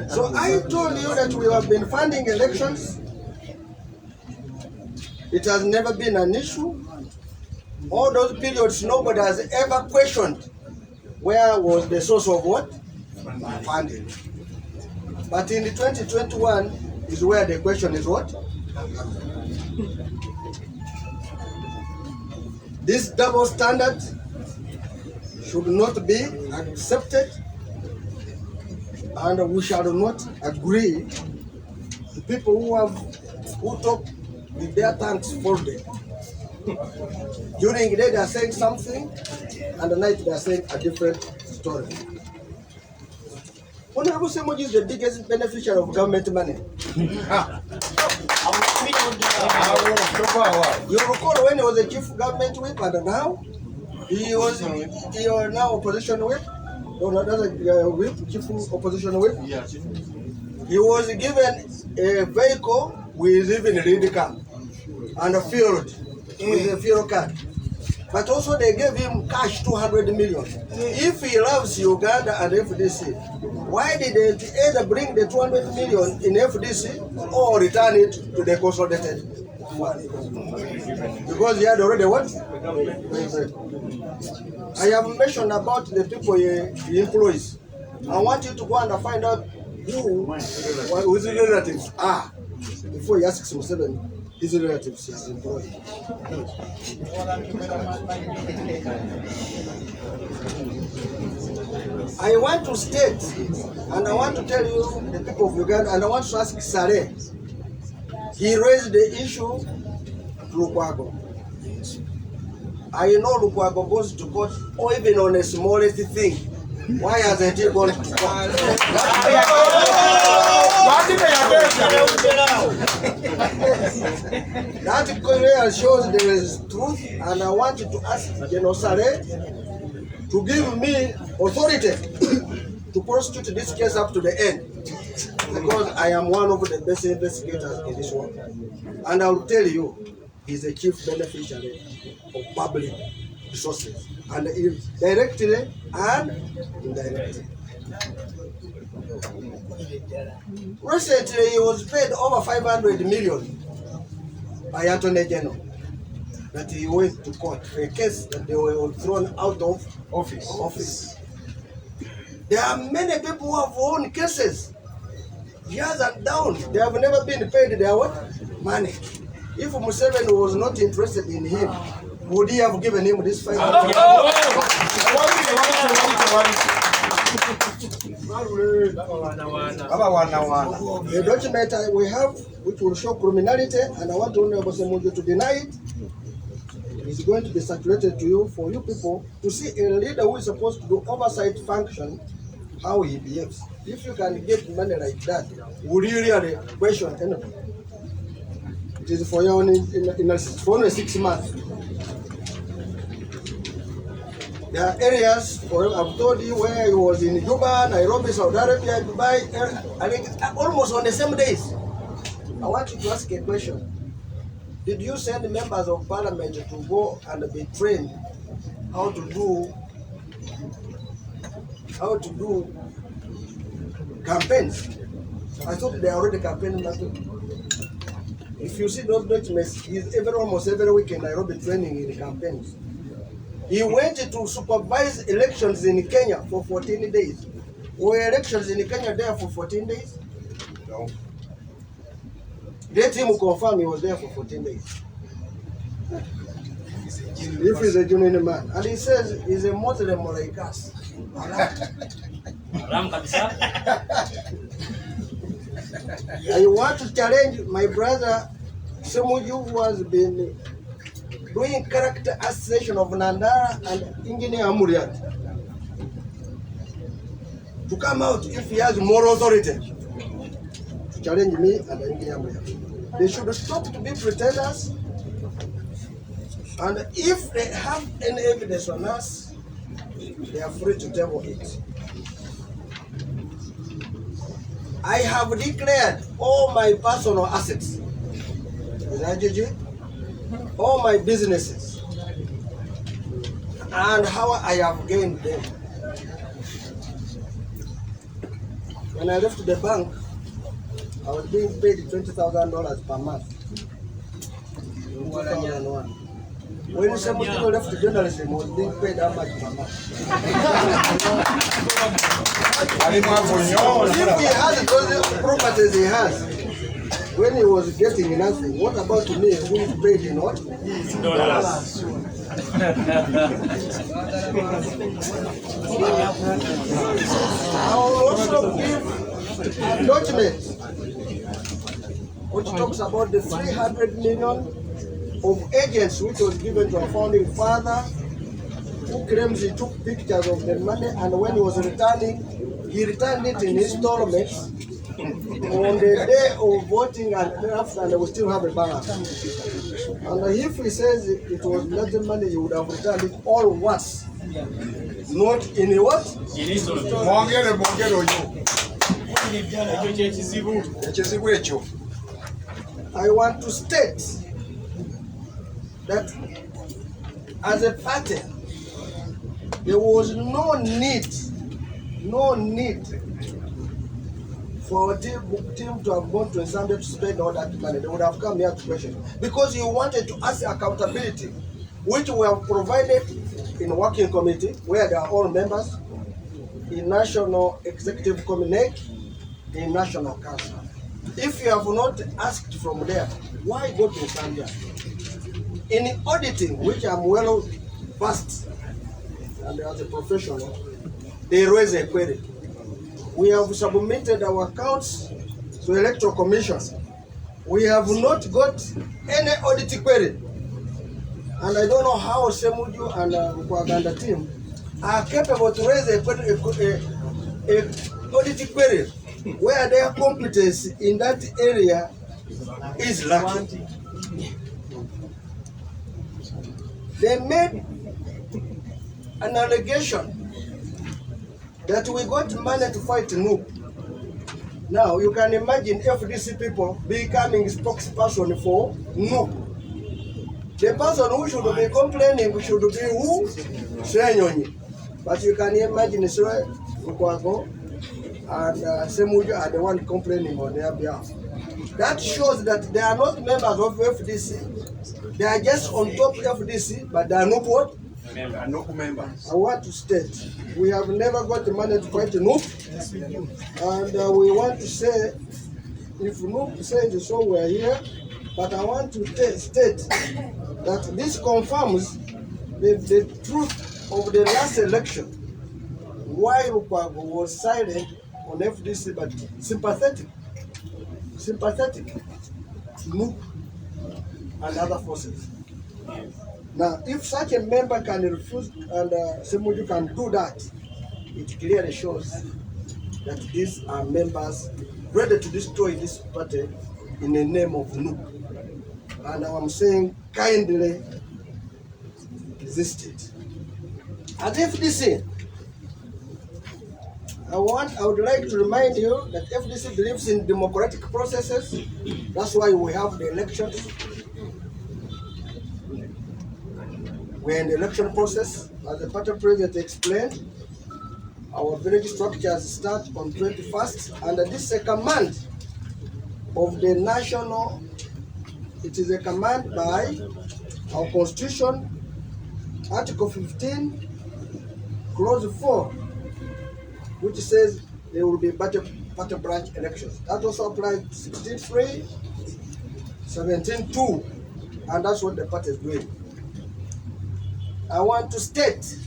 So I told you that we have been funding elections. It has never been an issue. All those periods, nobody has ever questioned where was the source of what? Funding. But in the 2021 is where the question is what? This double standard should not be accepted, and we shall not agree. The people who talk with their tongues folded. During the day they are saying something, and the night they are saying a different story. Honorable Ssemujju is the biggest beneficiary of government money. You recall when he was a chief government whip, and now he is now opposition whip. No, that's a whip, chief opposition whip. Yeah. He was given a vehicle with even a red car and a field with a field card. but also they gave him cash 200 million. If he loves Uganda and FDC, why did they either bring the 200 million in FDC or return it to the consolidated fund? Because he had already what? I have mentioned about the people he employs. I want you to go and find out who his relatives are before he asks Museveni his relatives he has employed. I want to state and I want to tell you the people of Uganda, and I want to ask Sare. He raised the issue to Lukwago. I know Lukwago goes to court or even on a smallest thing. Why hasn't he gone to court? That clearly shows there is truth, and I want you to ask General Sare to give me authority to prosecute this case up to the end, because I am one of the best investigators in this world. And I will tell you, he's a chief beneficiary of public resources, and directly and indirectly. Recently, he was paid over 500 million by Attorney General that he went to court for a case that they were thrown out of office. There are many people who have won cases, years and down. They have never been paid their what? Money. If Museveni was not interested in him, would he have given him this 500 million? The document we have, which will show criminality, and I want Honorable Ssemujju to deny it, is going to be circulated to you for you people to see a leader who is supposed to do oversight function, how he behaves. If you can get money like that, would you really question anything? It is for you only for only 6 months. There are areas, I've told you, where he was in Juba, Nairobi, Saudi Arabia, Dubai, I think almost on the same days. I want you to ask a question. Did you send members of parliament to go and be trained how to do campaigns? I thought they are already campaigning. If you see those documents, he's almost every week in Nairobi training in campaigns. He went to supervise elections in Kenya for 14 days. Were elections in Kenya there for 14 days? No. Let him confirm he was there for 14 days. If he's a genuine man. And he says he's a Muslim like us. I want to challenge my brother Ssemujju, who has been doing character assassination of Nandala and Engineer Amuriat, to come out if he has moral authority to challenge me and Engineer Amuriat. They should stop to be pretenders, and if they have any evidence on us, they are free to table it. I have declared all my personal assets, all my businesses, and how I have gained them. When I left the bank, I was being paid $20,000 per month in 2001. When some people left journalism, I was being paid how much per month? If he has those properties he has, when he was getting nothing, what about me who is paid in what? Dollars. I will also give a document which talks about the 300 million of agents which was given to a founding father, who claims he took pictures of the money, and when he was returning, he returned it in installments on the day of voting and after, and we still have a balance. And if he says it was not the money, he would have returned it all once. Not in what? I want to state that as a party, there was no need for our team to have gone to a Sunday to spend all that money. They would have come here to question. Because you wanted to ask accountability, which we have provided in working committee, where there are all members, in National Executive Committee, in National Council. If you have not asked from there, why go to Zambia? In auditing, which I'm well versed, and as a professional, they raise a query. We have submitted our accounts to Electoral Commission. We have not got any audit query. And I don't know how Ssemujju and Lukwago team are capable to raise a audit query where their competence in that area is lacking. They made an allegation that we got money to fight NUP. Now you can imagine FDC people becoming spokesperson for NUP. The person who should be complaining should be who? Senyonyi. But you can imagine Lukwago and Ssemujju are the one complaining on their behalf. That shows that they are not members of FDC. They are just on top FDC, but they are not what? Members. I want to state, we have never got the money to fight NUP, and we want to say, if NUP says so, we are here, but I want to state that this confirms the truth of the last election, why Lukwago was silent on FDC, but sympathetic to NUP and other forces. Now, if such a member can refuse and Ssemujju can do that, it clearly shows that these are members ready to destroy this party in the name of NUP. And I'm saying kindly resist it. At FDC, I would like to remind you that FDC believes in democratic processes. That's why we have the elections. We're in the election process. As the party president explained, our village structures start on 21st, and this is a command of the national. It is a command by our constitution, Article 15, Clause 4, which says there will be party branch elections. That also applies 16.3, 17.2, and that's what the party is doing. I want to state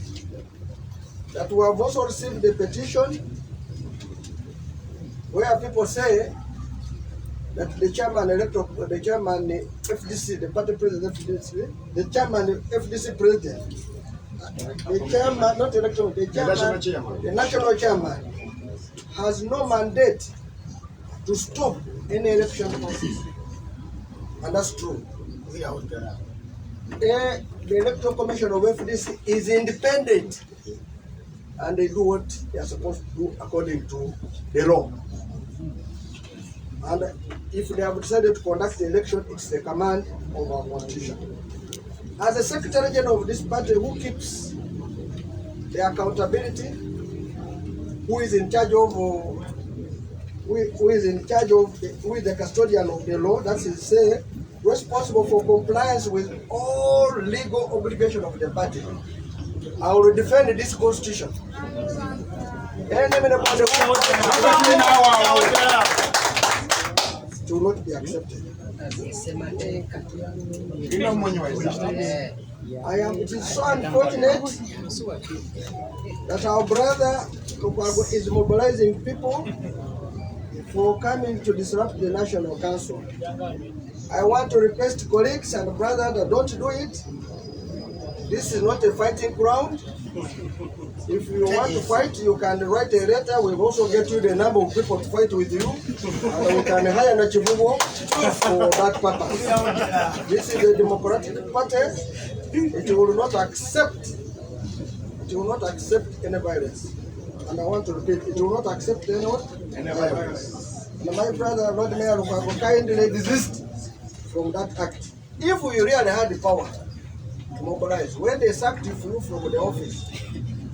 that we have also received a petition where people say that the chairman FDC, the party president FDC, the chairman FDC president, the chairman, not electoral, the chairman, the national chairman has no mandate to stop any election process. And that's true. The Electoral Commission of FDC is independent, and they do what they are supposed to do according to the law. And if they have decided to conduct the election, it's the command of our constitution. As the Secretary General of this party, who keeps the accountability, who is in charge of, who is the custodian of the law, that's to say, responsible for compliance with all legal obligations of the party, I will defend this constitution. It will not be accepted. It is so unfortunate that our brother Lukwago is mobilizing people for coming to disrupt the National Council. I want to request colleagues and brothers that don't do it. This is not a fighting ground. If you want to fight, you can write a letter. We'll also get you the number of people to fight with you. And we can hire Nachivugo for that purpose. This is the Democratic Party. It will not accept any violence. And I want to repeat, it will not accept any violence. And my brother, Lord Mayor Lukwago, kindly desist from that act. If we really had the power to mobilize. When they sacked you from the office,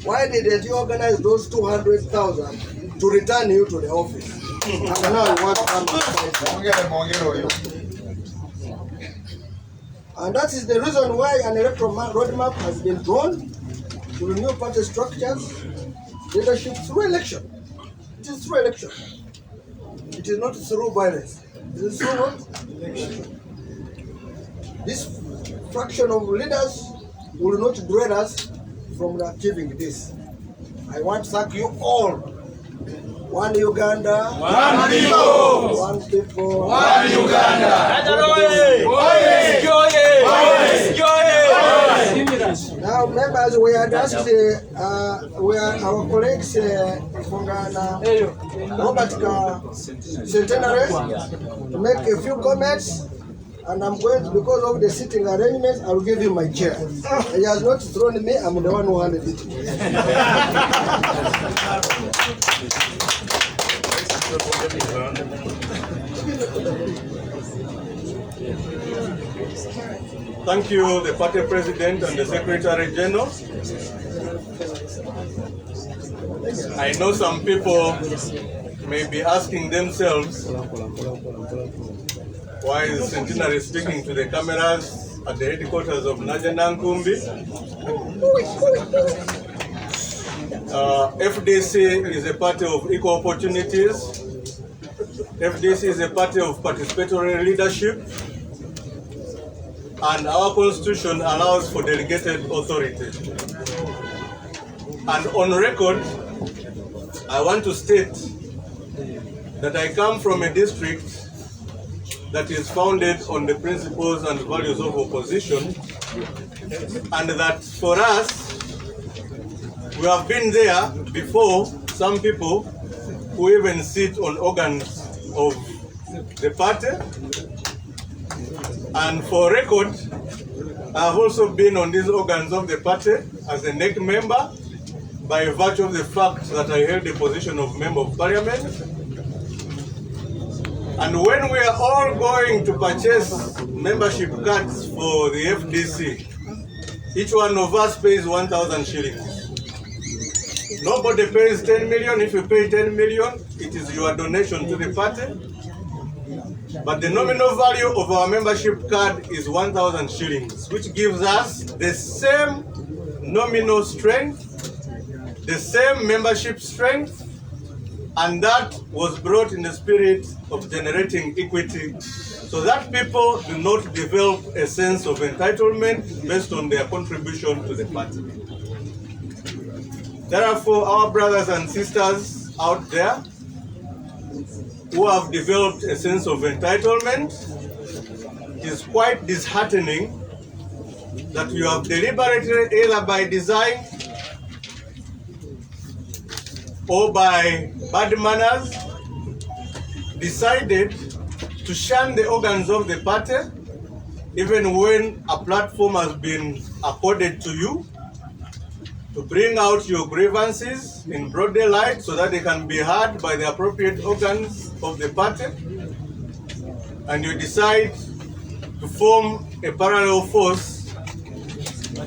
why didn't you organize those 200,000 to return you to the office? And now you want to come to fight. And that is the reason why an electoral roadmap has been drawn to renew party structures, leadership through election. It is through election. It is not through violence. It is through what? Election. This fraction of leaders will not derail us from achieving this. I want to thank you all. One Uganda, one people, one people, one Uganda. Now, members, we had asked our colleagues from Robert Centenary to make a few comments, and I'm going to, because of the sitting arrangements, I will give him my chair. He has not thrown me, I'm the one who handed it. Thank you, the party president and the secretary general. I know some people may be asking themselves, why is Centenary speaking to the cameras at the headquarters of Najjanankumbi? FDC is a party of equal opportunities. FDC is a party of participatory leadership, and our constitution allows for delegated authority. And on record, I want to state that I come from a district that is founded on the principles and values of opposition, and that for us, we have been there before. Some people who even sit on organs of the party. And for record, I have also been on these organs of the party as a NEC member by virtue of the fact that I held the position of Member of Parliament. And when we are all going to purchase membership cards for the FDC, each one of us pays 1,000 shillings. Nobody pays 10 million. If you pay 10 million, it is your donation to the party. But the nominal value of our membership card is 1,000 shillings, which gives us the same nominal strength, the same membership strength, and that was brought in the spirit of generating equity so that people do not develop a sense of entitlement based on their contribution to the party. Therefore, our brothers and sisters out there who have developed a sense of entitlement, it is quite disheartening that you have deliberately, either by design or by bad manners, decided to shun the organs of the party, even when a platform has been accorded to you, to bring out your grievances in broad daylight so that they can be heard by the appropriate organs of the party, and you decide to form a parallel force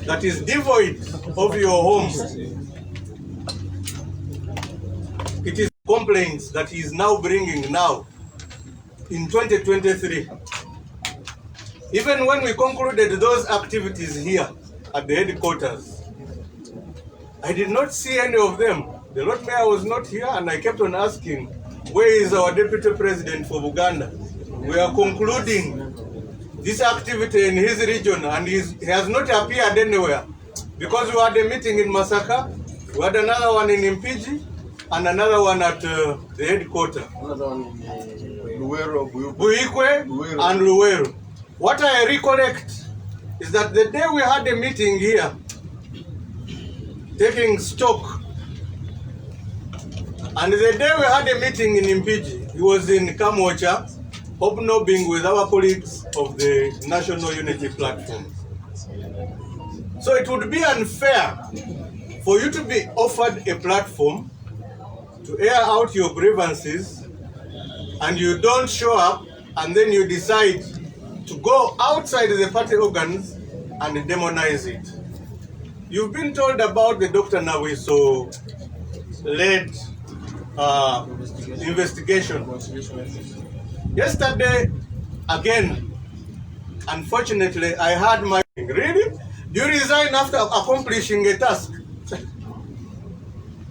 that is devoid of your homes. It is complaints that he is now bringing now in 2023. Even when we concluded those activities here at the headquarters, I did not see any of them. The Lord Mayor was not here, and I kept on asking, where is our Deputy President for Uganda? We are concluding this activity in his region, and he has not appeared anywhere. Because we had a meeting in Masaka, we had another one in Impiji, and another one at the headquarters. Buikwe and Luweru. What I recollect is that the day we had a meeting here, taking stock, and the day we had a meeting in Impiji, he was in Kamocha, hobnobbing with our colleagues of the National Unity Platform. So it would be unfair for you to be offered a platform to air out your grievances, and you don't show up, and then you decide to go outside the party organs and demonize it. You've been told about the Dr. Nawiso led investigation. Yesterday, again, unfortunately, I had my... Really? Do you resign after accomplishing a task?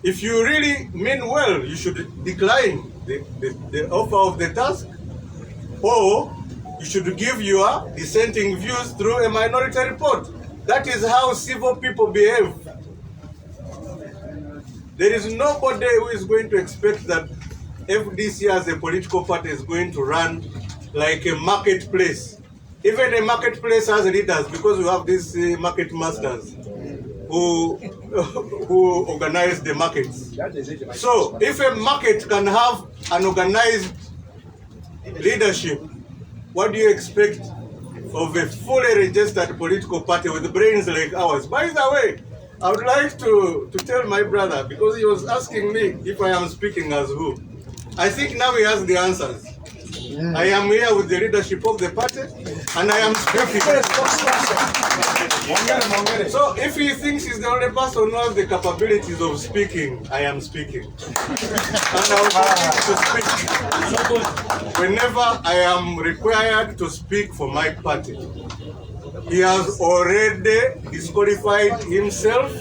If you really mean well, you should decline the offer of the task, or you should give your dissenting views through a minority report. That is how civil people behave. There is nobody who is going to expect that FDC as a political party is going to run like a marketplace. Even a marketplace has leaders, because we have these market masters who organize the markets. So if a market can have an organized leadership, what do you expect of a fully registered political party with brains like ours? By the way, I would like to tell my brother, because he was asking me if I am speaking as who. I think now he has the answers. I am here with the leadership of the party, and I am speaking. So if he thinks he's the only person who has the capabilities of speaking, I am speaking. And I will continue to speak whenever I am required to speak for my party. He has already disqualified himself,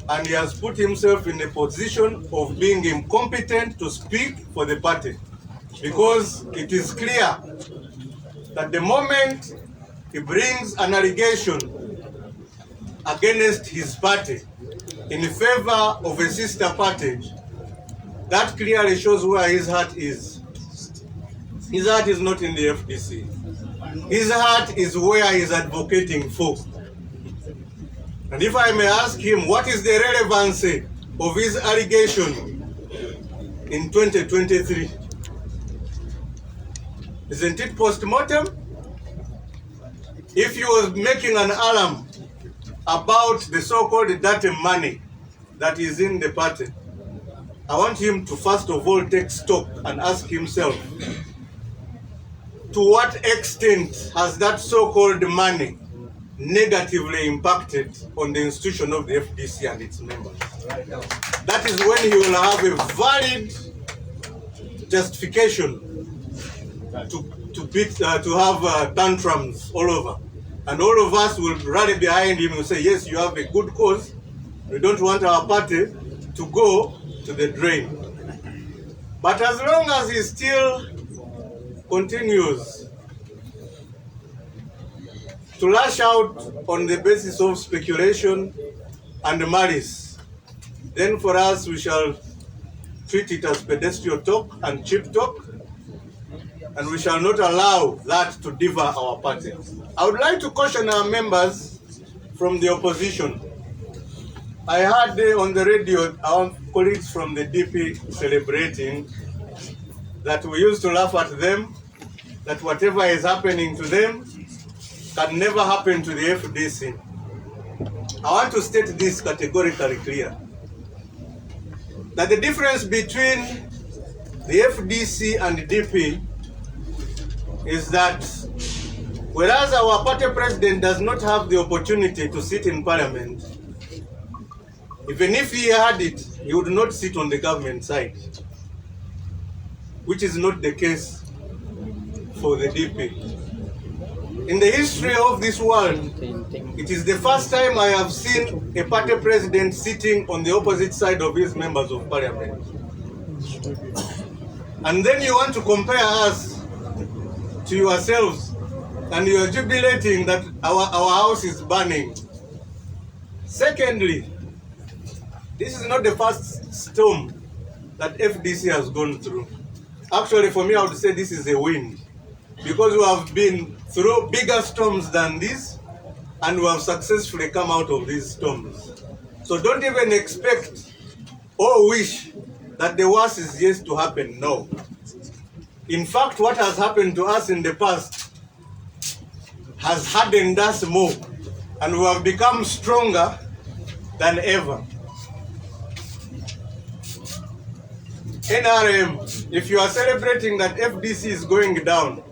and he has put himself in a position of being incompetent to speak for the party. Because it is clear that the moment he brings an allegation against his party in favor of a sister party, that clearly shows where his heart is. His heart is not in the FDC. His heart is where he's advocating for. And if I may ask him, what is the relevancy of his allegation in 2023? Isn't it post-mortem? If he was making an alarm about the so-called dirty money that is in the party, I want him to first of all take stock and ask himself, to what extent has that so-called money negatively impacted on the institution of the FDC and its members? That is when he will have a valid justification to have tantrums all over, and all of us will rally behind him and say, yes, you have a good cause. We don't want our party to go to the drain. But as long as he still continues to lash out on the basis of speculation and malice, then for us we shall treat it as pedestrian talk and cheap talk, and we shall not allow that to devour our party. I would like to caution our members from the opposition. I heard on the radio our colleagues from the DP celebrating that we used to laugh at them, that whatever is happening to them can never happen to the FDC. I want to state this categorically clear, that the difference between the FDC and the DP is that whereas our party president does not have the opportunity to sit in parliament, even if he had it, he would not sit on the government side, which is not the case for the DP. In the history of this world, it is the first time I have seen a party president sitting on the opposite side of his members of parliament. And then you want to compare us to yourselves, and you are jubilating that our house is burning. Secondly, this is not the first storm that FDC has gone through. Actually, for me, I would say this is a wind, because we have been through bigger storms than this, and we have successfully come out of these storms. So don't even expect or wish that the worst is yet to happen. No. In fact, what has happened to us in the past has hardened us more, and we have become stronger than ever. NRM, if you are celebrating that FDC is going down,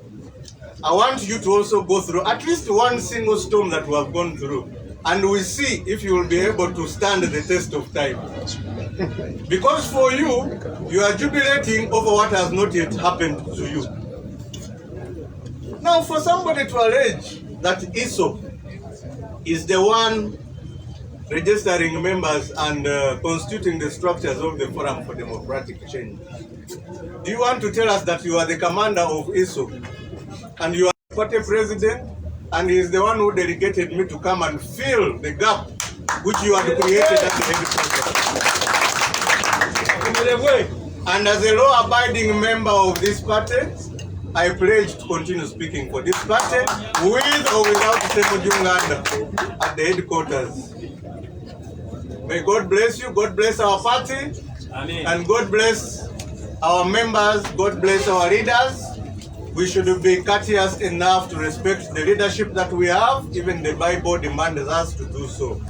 I want you to also go through at least one single storm that we have gone through, and we see if you will be able to stand the test of time. Because for you, you are jubilating over what has not yet happened to you. Now, for somebody to allege that ISO is the one registering members and constituting the structures of the Forum for Democratic Change, do you want to tell us that you are the commander of ISO and you are the party president, and he is the one who delegated me to come and fill the gap which you had created at the headquarters? And as a law-abiding member of this party, I pledge to continue speaking for this party with or without Ssemujju Nganda at the headquarters. May God bless you, God bless our party, Amen. And God bless our members, God bless our leaders. We should be courteous enough to respect the leadership that we have. Even the Bible demands us to do so.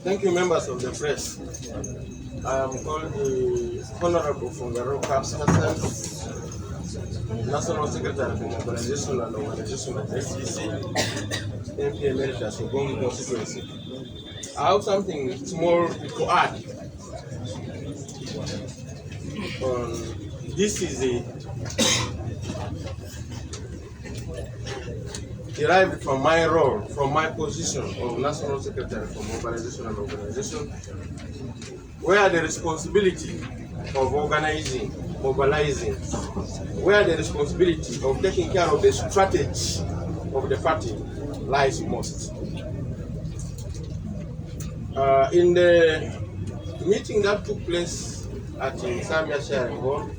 Thank you, members of the press. I am called the Honorable Fungaro Kapsatan, National Secretary for Mobilization and Organization at FDC, MP Emeritus of Uganda constituency. I have something small to add. This is derived from my role, from my position of National Secretary for Mobilization and Organization, where the responsibility of organizing, mobilizing, where the responsibility of taking care of the strategy of the party lies most. In the meeting that took place at Zambia Sharing Hall,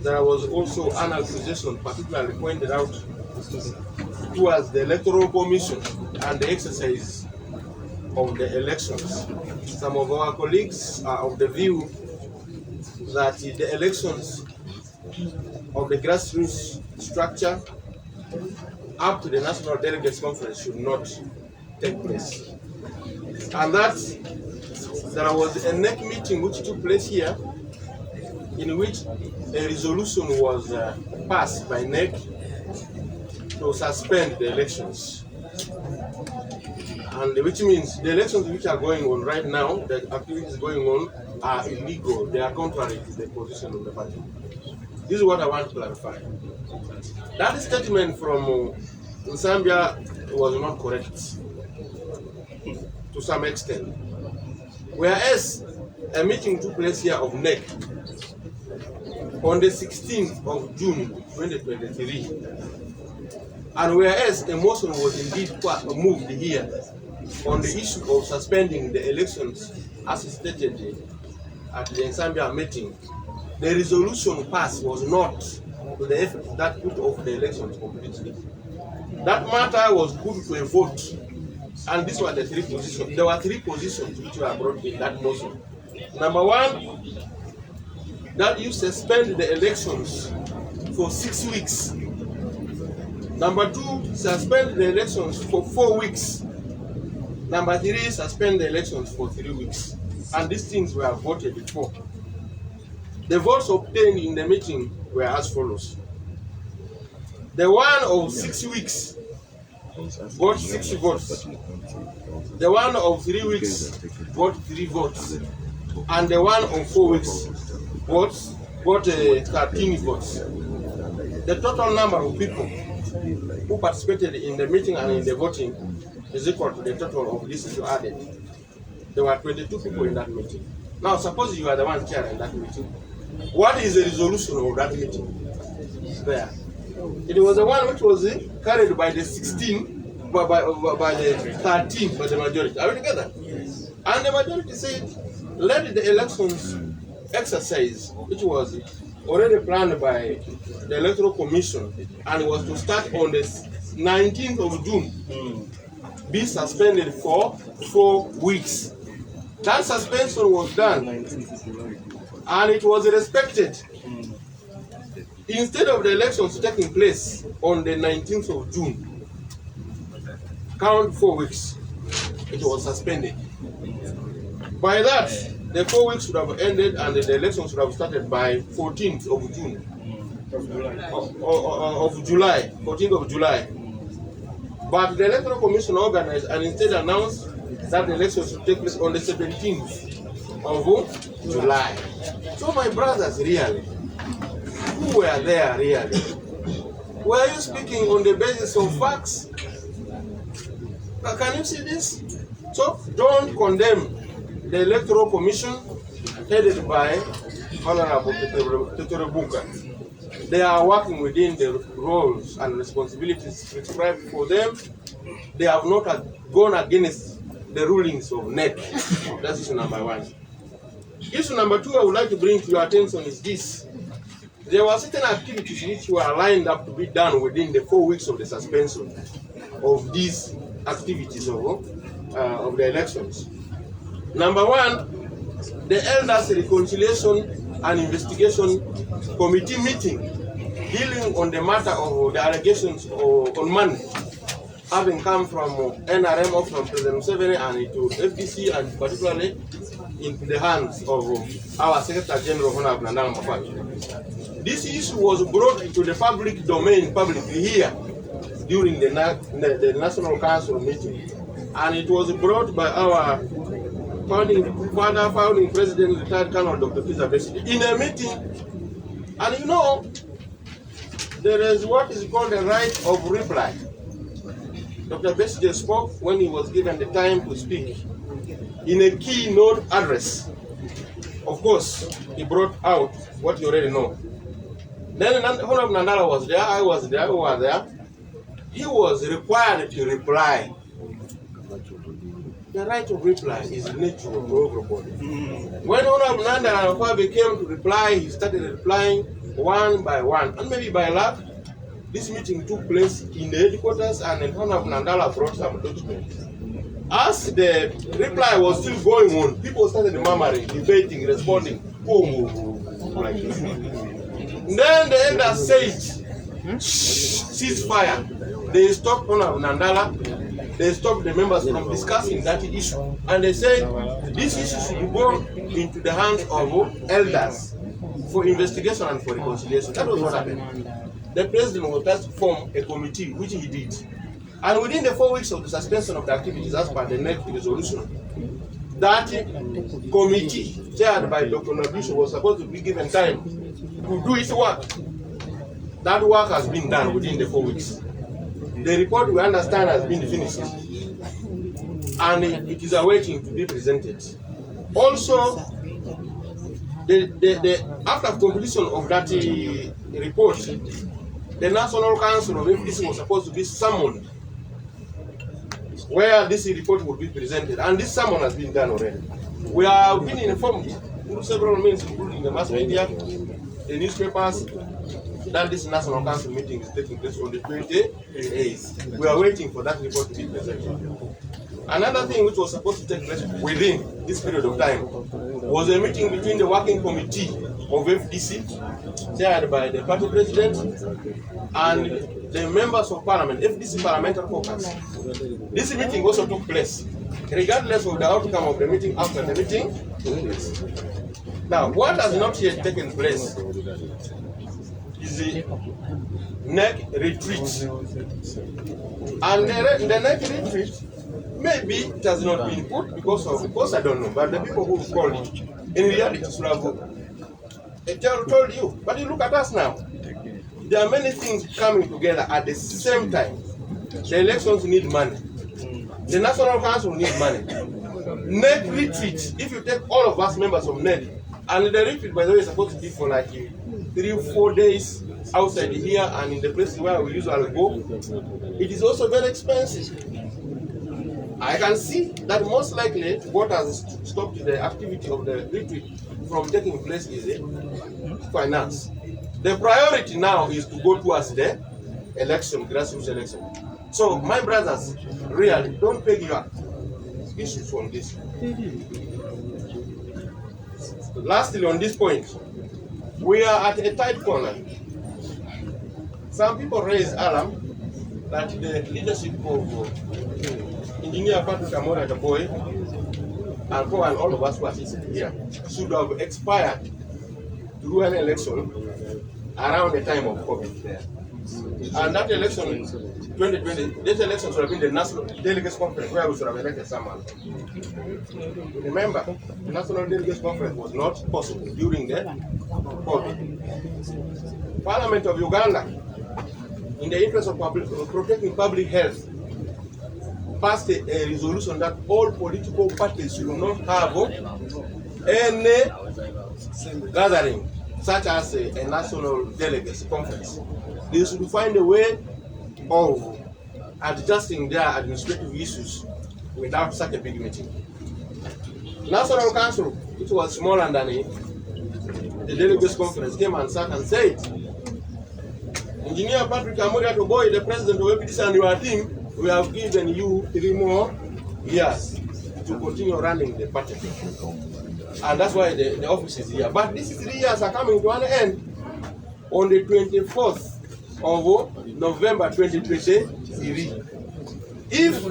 there was also an accusation particularly pointed out towards the Electoral Commission and the exercise of the elections. Some of our colleagues are of the view that the elections of the grassroots structure up to the National Delegates Conference should not take place. And that there was a NEC meeting which took place here, in which a resolution was passed by NEC to suspend the elections. And which means the elections which are going on right now, the activities going on, are illegal. They are contrary to the position of the party. This is what I want to clarify. That statement from Zambia was not correct to some extent. Whereas a meeting took place here of NEC on the 16th of June 2023, and whereas a motion was indeed moved here on the issue of suspending the elections as stated at the Zambia meeting, the resolution passed was not to the effect that put off the elections completely. That matter was put to a vote, and these were the three positions. There were three positions which were brought in that motion. Number one, that you suspend the elections for 6 weeks. Number two, suspend the elections for 4 weeks. Number three, suspend the elections for 3 weeks. And these things were voted for. The votes obtained in the meeting were as follows. The one of 6 weeks got 6 votes. The one of 3 weeks got 3 votes. And the one of 4 weeks got 13 votes. The total number of people who participated in the meeting and in the voting is equal to the total of this you added. There were 22 people in that meeting. Now suppose you are the one chairing that meeting. What is the resolution of that meeting? There. It was the one which was carried by the 16, by the 13, by the majority. Are we together? And the majority said, let the elections exercise, which was already planned by the Electoral Commission and was to start on the 19th of June, be suspended for 4 weeks. That suspension was done and it was respected. Instead of the elections taking place on the 19th of June, count 4 weeks, it was suspended. By that, the 4 weeks should have ended and the elections should have started by 14th of June. Of July, 14th of July. But the Electoral Commission organized and instead announced that the elections should take place on the 17th of July. So my brothers, really, who were there really? Were you speaking on the basis of facts? Can you see this? So don't condemn the Electoral Commission headed by Honorable Buka. They are working within the roles and responsibilities prescribed for them. They have not gone against the rulings of NEC. That's issue number one. Issue number two I would like to bring to your attention is this. There were certain activities which were lined up to be done within the 4 weeks of the suspension of these activities of the elections. Number one, the Elders Reconciliation and Investigation Committee meeting dealing on the matter of the allegations on money having come from NRM or from President Museveni and into FDC and particularly into the hands of our Secretary General, Amuriat Nandala Mafabi. This issue was brought into the public domain publicly here during the National Council meeting, and it was brought by our founding president, retired Colonel Dr. Museveni, in a meeting. And you know, there is what is called the right of reply. Dr. Museveni spoke when he was given the time to speak in a keynote address. Of course, he brought out what you already know. Then Honorable Nandala was there, I was there, we were there. He was required to reply. The right of reply is natural to everybody. When Honorable Nandala Mafabi came to reply, he started replying one by one. And maybe by luck, this meeting took place in the headquarters and then Honorable Nandala brought some documents. As the reply was still going on, people started murmuring, debating, responding. Like this. Then the elders said, cease fire. They stopped Honorable Nandala. They stopped the members from discussing that issue. And they said, this issue should go into the hands of elders for investigation and for reconciliation. That was what happened. The president was asked to form a committee, which he did. And within the 4 weeks of the suspension of the activities as per the NEC resolution, that committee, chaired by Dr. Nabisho, was supposed to be given time to do its work. That work has been done within the 4 weeks. The report, we understand, has been finished, and it is awaiting to be presented. Also, after completion of that report, the National Council of FDC was supposed to be summoned, where this report would be presented, and this summon has been done already. We have been informed through several means, including the mass media, the newspapers, that this National Council meeting is taking place on the 28th. We are waiting for that report to be presented. Another thing which was supposed to take place within this period of time was a meeting between the working committee of FDC, chaired by the party president, and the members of parliament, FDC parliamentary caucus. This meeting also took place, regardless of the outcome of the meeting after the meeting took place. Now, what has not yet taken place is the NEC retreat. And the NEC retreat, maybe it has not been put because I don't know, but the people who called it, in reality, should have told you. But you look at us now. There are many things coming together at the same time. The elections need money. The National Council needs money. NEC retreat, if you take all of us members of NEC, and the retreat, by the way, is supposed to be for like 3 or 4 days outside here and in the places where we usually go, it is also very expensive. I can see that most likely what has stopped the activity of the retreat from taking place is finance. The priority now is to go towards the election, grassroots election. So, my brothers, really, don't peg your issues on this. Lastly, on this point, we are at a tight corner. Some people raise alarm that the leadership of Engineer Amuriat Oboi and all of us who are sitting here should have expired to do an election around the time of COVID there. And that election, 2020, this election should have been the National Delegates Conference where we should have elected someone. Remember, the National Delegates Conference was not possible during the COVID. Parliament of Uganda, in the interest of protecting public health, passed a resolution that all political parties should not have any gathering, such as a national delegates conference. They should find a way of adjusting their administrative issues without such a big meeting. National Council, which was smaller than the delegates conference, came and sat and said, Engineer Amuriat Oboi, the president of FDC and your team, we have given you 3 more years to continue running the party. And that's why the office is here. But these 3 years are coming to an end on the 24th of November 2023. If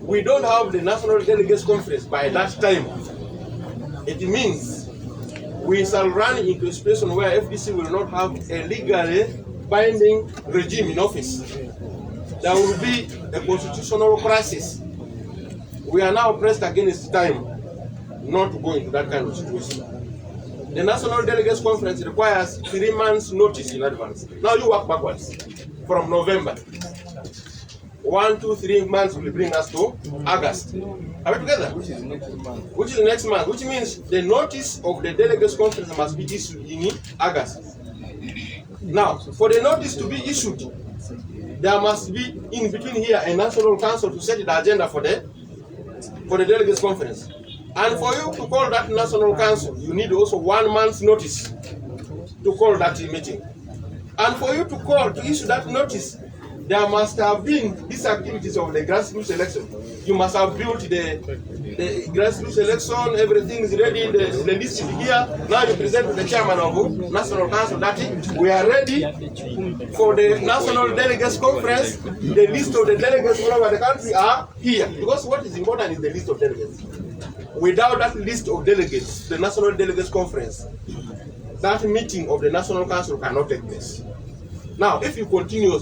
we don't have the National Delegates Conference by that time, it means we shall run into a situation where FDC will not have a legally binding regime in office. There will be a constitutional crisis. We are now pressed against time not to go into that kind of situation. The National Delegates Conference requires 3 months notice in advance. Now you work backwards from November. 1, 2, 3 months will bring us to August. Are we together? Which is next month. Which is next month, which means the notice of the Delegates Conference must be issued in August. Now, for the notice to be issued, there must be in between here a national council to set the agenda for the Delegates Conference. And for you to call that national council, you need also 1 month's notice to call that meeting. And for you to issue that notice, there must have been these activities of the grassroots election. You must have built the grassroots election, everything is ready, the list is here. Now you present to the chairman of National Council that we are ready for the National Delegates Conference. The list of the delegates all over the country are here. Because what is important is the list of delegates. Without that list of delegates, the National Delegates Conference, that meeting of the National Council cannot take place. Now, if you continue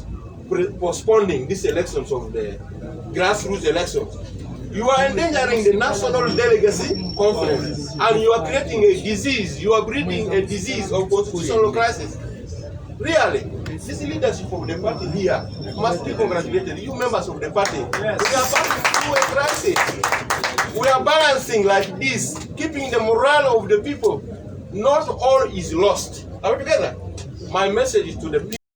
postponing these elections of the grassroots elections, you are endangering the National Delegacy Conference, and you are creating a disease, you are breeding a disease of constitutional crisis. Really, this leadership of the party here must be congratulated. You members of the party, we are passing through a crisis. We are balancing like this, keeping the morale of the people. Not all is lost. Are we together? My message is to the people.